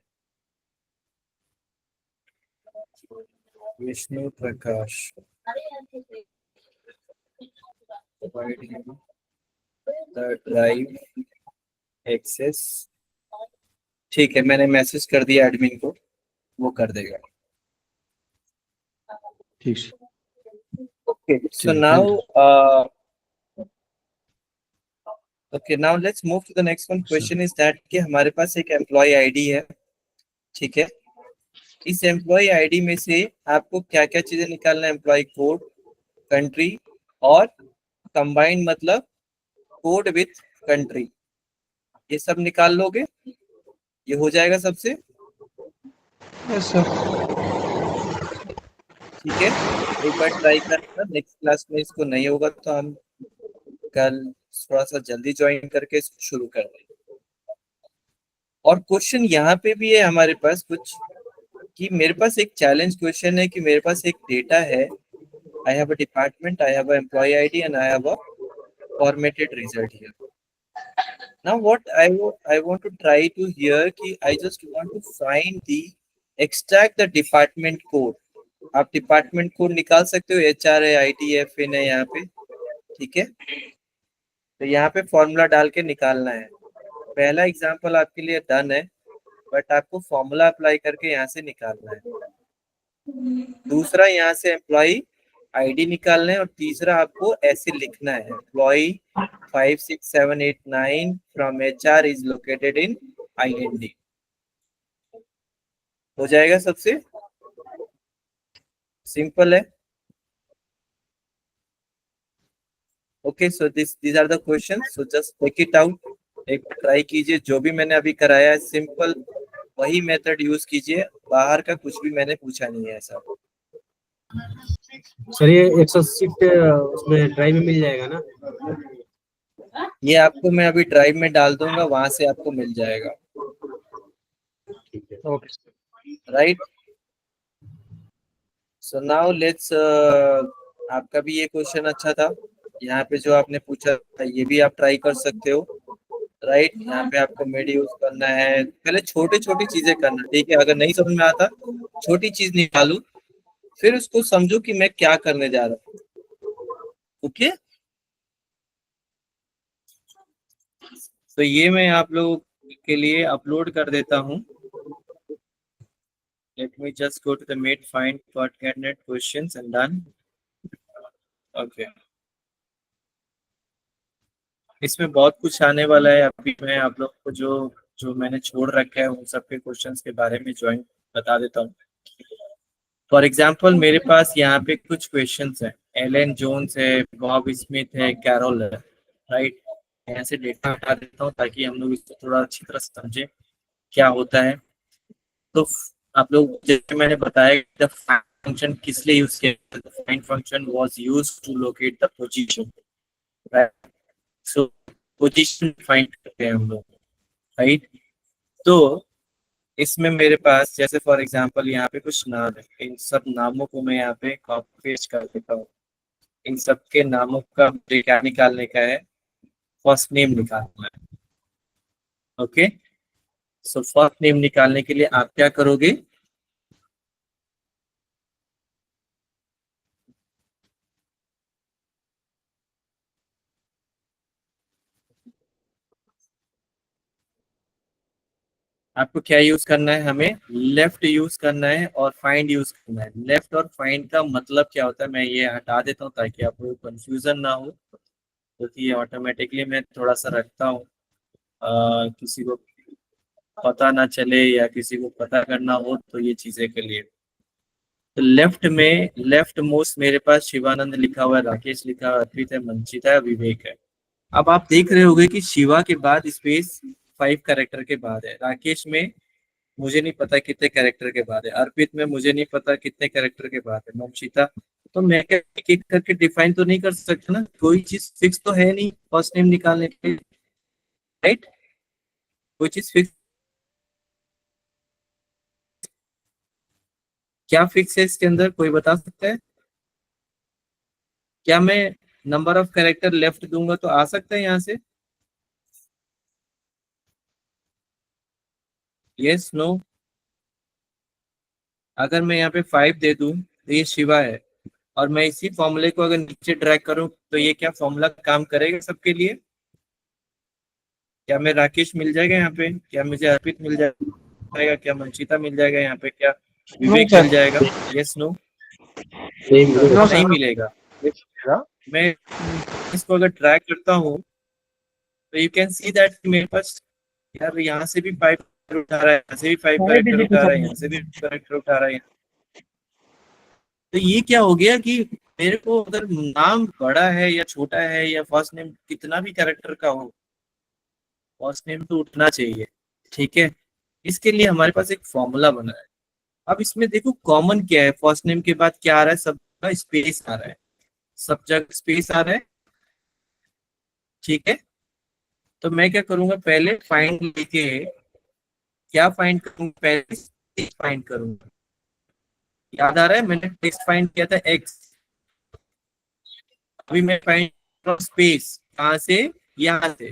विष्णु प्रकाश ड्राइव एक्सेस। ठीक है, मैंने मैसेज कर दिया एडमिन को, वो कर देगा। ठीक। Okay, so now let's move to the next one. Question is that कि हमारे पास एक एम्प्लॉय आईडी है, ठीक है। इस एम्प्लॉय आईडी में से आपको क्या क्या चीजें निकालना है? एम्प्लॉय कोड, कंट्री और कंबाइंड, मतलब कोड विथ कंट्री, ये सब निकाल लोगे? ये हो जाएगा सबसे? Yes sir. ठीक है, एक बार ट्राई करना। नेक्स्ट क्लास में इसको नहीं होगा तो हम कल थोड़ा सा जल्दी ज्वाइन करके इसको शुरू कर देंगे। और क्वेश्चन यहाँ पे भी है हमारे पास कुछ, कि मेरे पास एक चैलेंज क्वेश्चन है कि मेरे पास एक डेटा है। I have a department, I have a employee ID and I have a formatted result here. Now what I want to try to here कि I just want to find the extract the department code। आप department code निकाल सकते हो, HR है, IT है, fin है यहाँ पे, ठीक है। तो यहाँ पे फॉर्मूला डाल के निकालना है। पहला एग्जांपल आपके लिए डन है, बट आपको फॉर्मूला अप्लाई करके यहाँ से निकालना है। दूसरा, यहाँ से एम्प्लॉय आईडी निकालना है और तीसरा आपको ऐसे लिखना है, employ 56789 from HR is located in IND। हो जाएगा? सबसे सिंपल है। Okay, so these are the questions, so just check it out। एक ट्राई कीजिए, जो भी मैंने अभी कराया है सिंपल वही मेथड यूज कीजिए। बाहर का कुछ भी मैंने पूछा नहीं है ऐसा। सर ये एक्सेल शीट उसमें ड्राइव में मिल जाएगा ना? ये आपको मैं अभी ड्राइव में डाल दूंगा, वहां से आपको मिल जाएगा। Okay right. So now let's, आपका भी ये क्वेश्चन अच्छा था, यहाँ पे जो आपने पूछा था ये भी आप ट्राई कर सकते हो, राइट। यहाँ पे आपको मिड यूज करना है, पहले छोटे छोटी चीजें करना, ठीक है। अगर नहीं समझ में आता, छोटी चीज निकालो, फिर उसको समझो कि मैं क्या करने जा रहा हूँ, ओके। तो ये मैं आप लोगों के लिए अपलोड कर देता हूँ। Let me just go to the mid find coordinate questions and done. Okay. इसमें बहुत कुछ आने वाला है। अभी मैं आप लोग को जो जो मैंने छोड़ रखा है उन सब के क्वेश्चंस के बारे में ज्वाइन बता देता हूँ। फॉर एग्जाम्पल मेरे पास यहाँ पे कुछ क्वेश्चंस हैं, एलन जोन्स है, बॉब स्मिथ है, कैरोल है, राइट। यहाँ से डेटा हटा देता हूँ ताकि हम लोग इसको थोड़ा अच्छी तरह समझे क्या होता है। तो आप लोग, जैसे मैंने बताया, द फंक्शन किस लिए यूज किया, the find function was used to locate the position, right. So position find करते हैं हम लोग, राइट। तो इसमें मेरे पास जैसे फॉर एग्जांपल यहाँ पे कुछ नाम है, इन सब नामों को मैं यहाँ पे कॉपी पेस्ट कर देता हूँ। इन सब के नामों का मुझे क्या निकालने का है, फर्स्ट नेम निकालना है, ओके। सो फर्स्ट नेम निकालने के लिए आप क्या करोगे, आपको क्या यूज करना है, हमें लेफ्ट यूज करना है और फाइंड यूज करना है। लेफ्ट और फाइंड का मतलब क्या होता है, मैं ये हटा देता हूँ ताकि आपको कंफ्यूजन ना हो, क्योंकि ये ऑटोमेटिकली मैं थोड़ा सा रखता हूँ, किसी को पता ना चले या किसी को पता करना हो तो ये चीजें के लिए। तो लेफ्ट में लेफ्ट मोस्ट मेरे पास शिवानंद लिखा हुआ है, राकेश लिखा हुआ है, अर्पित है, मंचिता है, विवेक है। अब आप देख रहे होंगे कि शिवा के बाद स्पेस 5 कैरेक्टर के बाद है, राकेश में मुझे नहीं पता कितने कैरेक्टर के बाद है, अर्पित में मुझे नहीं पता कितने कैरेक्टर के बाद है, मंचिता। तो मैं क्या एक एक करके डिफाइन तो नहीं कर सकता ना, कोई चीज फिक्स तो है नहीं फर्स्ट नेम निकालने के लिए, राइट। कोई चीज फिक्स, क्या फिक्स है इसके अंदर, कोई बता सकता है? क्या मैं नंबर ऑफ कैरेक्टर लेफ्ट दूंगा तो आ सकता है यहाँ से? Yes, no? अगर मैं यहाँ पे 5 दे दूं तो ये शिवा है, और मैं इसी फॉर्मूले को अगर नीचे ड्रैग करूं तो ये क्या फॉर्मूला काम करेगा सबके लिए? क्या मैं राकेश मिल जाएगा यहाँ पे, क्या मुझे अर्पित मिल जाएगा, क्या मंचिता मिल जाएगा यहाँ पे, क्या विवेक मिल जाएगा? Yes, no? नहीं मिलेगा। मैं इसको अगर ड्रैग करता हूँ तो यू कैन सी दैट मेरे पास यार यहाँ से भी 5 उठा रहा है, यहाँ से भी 5 कैरेक्टर उठा रहा है, यहाँ से भी कैरेक्टर उठा रहा है। तो ये क्या हो गया कि मेरे को अगर नाम बड़ा है या छोटा है या फर्स्ट नेम कितना भी कैरेक्टर का हो, फर्स्ट नेम तो उठना चाहिए, ठीक है। इसके लिए हमारे पास एक फॉर्मूला बना है। अब इसमें देखो कॉमन क्या है, फर्स्ट नेम के बाद क्या आ रहा है, सबका स्पेस आ रहा है, सब जगह स्पेस आ रहा है, ठीक है। तो मैं क्या करूंगा, पहले फाइंड लेके क्या फाइंड करूंगा, पहले फाइंड करूंगा। याद आ रहा है मैंने टेक्स्ट फाइंड किया था एक्स, अभी मैं फाइंड स्पेस कहां से, यहां से।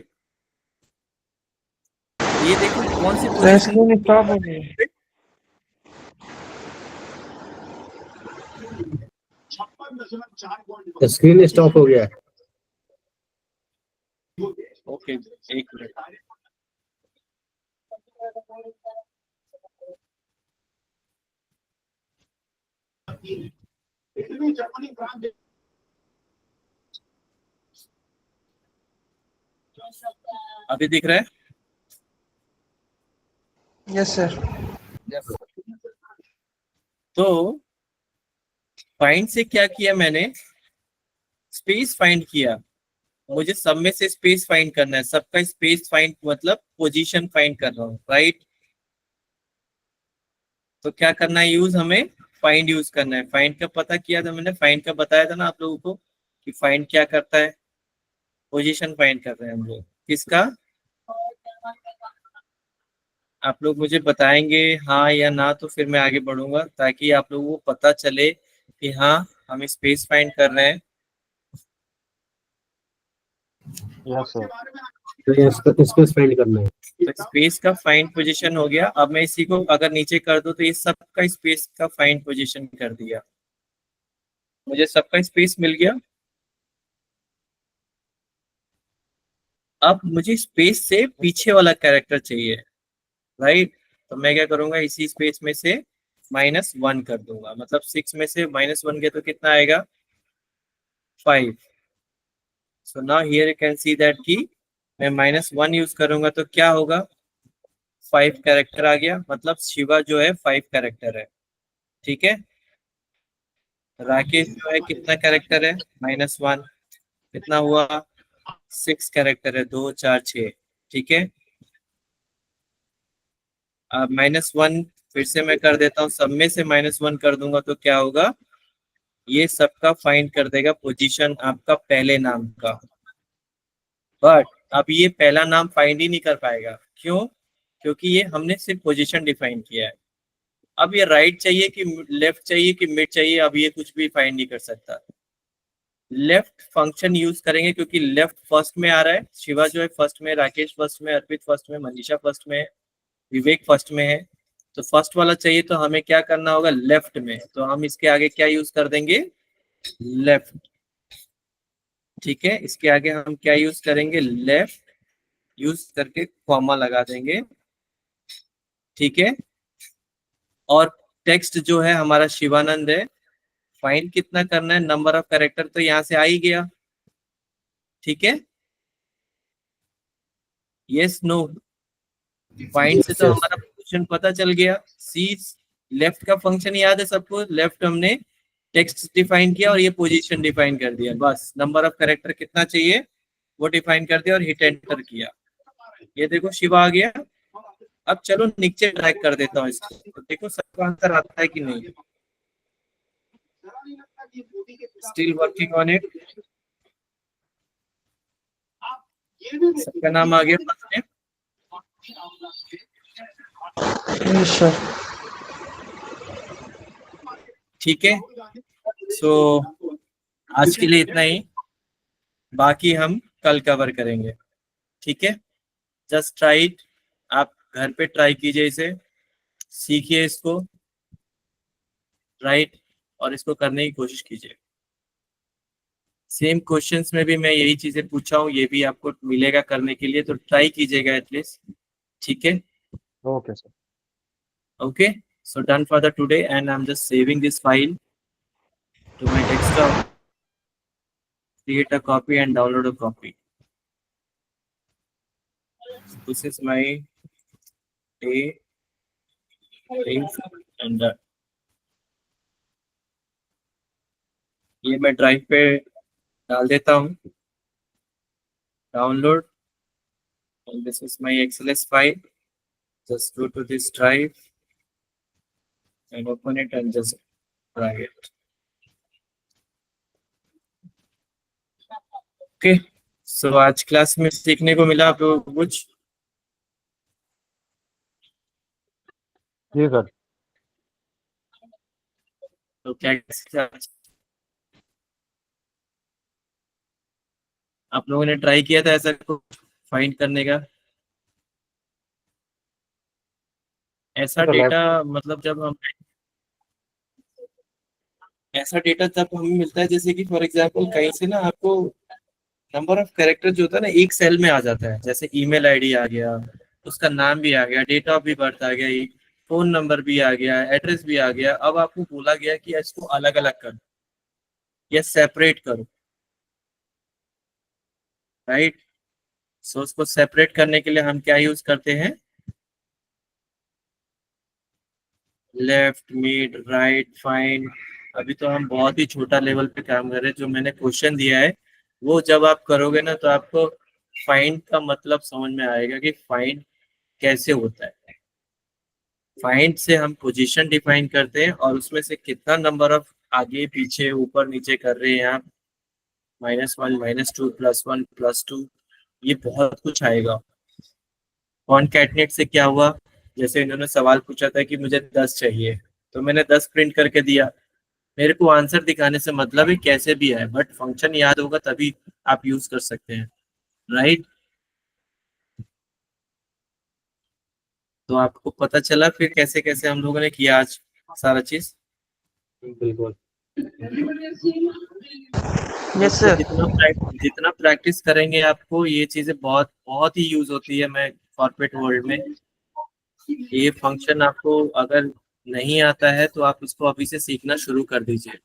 ये देखो कौन सी पोजीशन स्टॉप हो गई। स्क्रीन स्टॉप हो गया है। ओके, एक मिनट। अभी दिख रहा है? Yes sir. तो फाइंड से क्या किया मैंने, स्पेस फाइंड किया। मुझे सब में से स्पेस फाइंड करना है, सबका स्पेस फाइंड मतलब पोजीशन फाइंड कर रहा हूँ, राइट। तो क्या करना है यूज, हमें फाइंड यूज करना है। फाइंड का पता किया था मैंने, फाइंड का बताया था ना आप लोगों को कि फाइंड क्या करता है, पोजीशन फाइंड कर रहे हैं हम लोग। किसका? आप लोग मुझे बताएंगे हाँ या ना, तो फिर मैं आगे बढ़ूंगा ताकि आप लोगों को पता चले कि हाँ हम स्पेस फाइंड कर रहे हैं। Yes sir. तो ये स्पेस फाइंड करना है। तो स्पेस का फाइंड पोजीशन हो गया। अब मैं इसी को अगर नीचे कर दूं तो ये सबका स्पेस का फाइंड पोजीशन कर दिया, मुझे सबका स्पेस मिल गया। अब मुझे स्पेस से पीछे वाला कैरेक्टर चाहिए, राइट। तो मैं क्या करूंगा, इसी स्पेस में से -1 कर दूंगा, मतलब 6 में से -1 गया तो कितना आएगा, 5। सो now here you can see that कि मैं -1 यूज करूंगा तो क्या होगा, 5 कैरेक्टर आ गया, मतलब शिवा जो है 5 कैरेक्टर है, ठीक है। राकेश जो है कितना कैरेक्टर है, -1, कितना हुआ, 6 कैरेक्टर है, 2 4 6, ठीक है। अब -1 फिर से मैं कर देता हूँ, सब में से -1 कर दूंगा तो क्या होगा, ये सबका फाइंड कर देगा पोजीशन आपका पहले नाम का। बट अब ये पहला नाम फाइंड ही नहीं कर पाएगा, क्यों, क्योंकि ये हमने सिर्फ पोजीशन डिफाइन किया है। अब ये राइट चाहिए कि लेफ्ट चाहिए कि मिड चाहिए, अब ये कुछ भी फाइंड नहीं कर सकता। लेफ्ट फंक्शन यूज करेंगे क्योंकि लेफ्ट फर्स्ट में आ रहा है, शिवा जो है फर्स्ट में, राकेश फर्स्ट में, अर्पित फर्स्ट में, मनीषा फर्स्ट में, विवेक फर्स्ट में है। तो फर्स्ट वाला चाहिए तो हमें क्या करना होगा, लेफ्ट में, तो हम इसके आगे क्या यूज कर देंगे, लेफ्ट, ठीक है। इसके आगे हम क्या यूज करेंगे, लेफ्ट यूज करके कॉमा लगा देंगे, ठीक है। और टेक्स्ट जो है हमारा शिवानंद है, फाइंड कितना करना है, नंबर ऑफ कैरेक्टर, तो यहाँ से आ ही गया, ठीक है। यस नो, फाइंड से तो Yes. हमारा पोजीशन पता चल गया। सी लेफ्ट का फंक्शन याद है सबको, लेफ्ट हमने टेक्स्ट डिफाइन किया और ये पोजीशन डिफाइन कर दिया, बस नंबर ऑफ कैरेक्टर कितना चाहिए वो डिफाइन कर दिया और हिट एंटर किया। ये देखो शिवा आ गया। अब चलो नीचे ट्रैक कर देता हूँ इसको, तो देखो सबका आंसर आता है कि नहीं, स्टिल वर्किंग ऑन इट। सबका नाम आ गया फर्स्ट में, यस सर। ठीक है। सो आज के लिए इतना ही, बाकी हम कल कवर करेंगे, ठीक है। जस्ट ट्राई इट, आप घर पे ट्राई कीजिए, इसे सीखिए इसको, राइट, और इसको करने की कोशिश कीजिए। सेम क्वेश्चंस में भी मैं यही चीजें पूछा हूँ, ये भी आपको मिलेगा करने के लिए, तो ट्राई कीजिएगा एटलीस्ट, ठीक है। Okay sir. Okay, so done for the today, and I'm just saving this file to my desktop, create a copy and download a copy. This is my day things and ये मैं drive पे डाल देता हूँ, download, and this is my XLS file. Just go to this drive and open it and just drag it. Okay, so आज class में सीखने को मिला आप लोगों को कुछ, जी सर। तो क्या आप लोगों ने ट्राई किया था ऐसा कुछ फाइंड करने का, ऐसा तो डेटा, मतलब जब हम ऐसा डेटा जब हमें मिलता है, जैसे कि फॉर एग्जांपल कहीं से ना आपको नंबर ऑफ कैरेक्टर जो होता है ना एक सेल में आ जाता है, जैसे ईमेल आईडी आ गया, उसका नाम भी आ गया, डेट ऑफ भी बर्थ आ गया, फोन नंबर भी आ गया, एड्रेस भी आ गया। अब आपको बोला गया कि इसको अलग अलग करो या सेपरेट करो, राइट। सो उसको सेपरेट करने के लिए हम क्या यूज करते हैं, लेफ्ट, मिड, राइट, फाइंड। अभी तो हम बहुत ही छोटा लेवल पे काम कर रहे हैं, जो मैंने क्वेश्चन दिया है वो जब आप करोगे ना तो आपको फाइंड का मतलब समझ में आएगा कि फाइंड कैसे होता है। फाइंड से हम पोजीशन डिफाइन करते हैं और उसमें से कितना नंबर ऑफ आगे पीछे ऊपर नीचे कर रहे हैं आप, -1, -2, +1, +2, ये बहुत कुछ आएगा। कॉनकैटनेट से क्या हुआ, जैसे इन्होंने सवाल पूछा था कि मुझे 10 चाहिए, तो मैंने 10 प्रिंट करके दिया, मेरे को आंसर दिखाने से मतलब है कैसे भी आए, बट फंक्शन याद होगा तभी आप यूज कर सकते हैं, राइट। तो आपको पता चला फिर कैसे कैसे हम लोगों ने किया आज सारा चीज। बिल्कुल। यस तो सर। जितना प्रैक्टिस करेंगे आपको ये चीजें बहुत बहुत ही यूज होती है। मैं कॉर्पोरेट वर्ल्ड में ये फंक्शन आपको अगर नहीं आता है तो आप इसको अभी से सीखना शुरू कर दीजिए,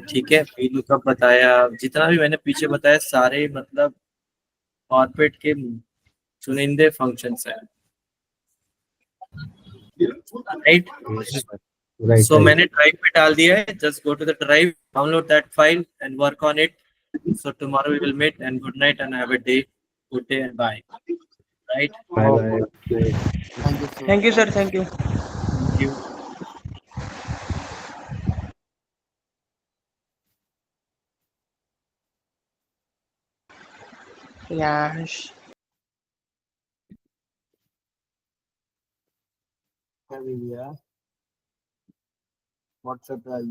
ठीक है। VLOOKUP बताया, जितना भी मैंने पीछे बताया सारे मतलब कॉर्पोरेट के चुनिंदे फंक्शंस हैं, राइट। Right so right. मैंने ड्राइव पे डाल दिया है, just go to the drive, download that file and work on it. So tomorrow we will meet and good night and have a day, good day and bye, right. Bye bye. Thank you sir, thank you. Thank you. Yes. WhatsApp पे आई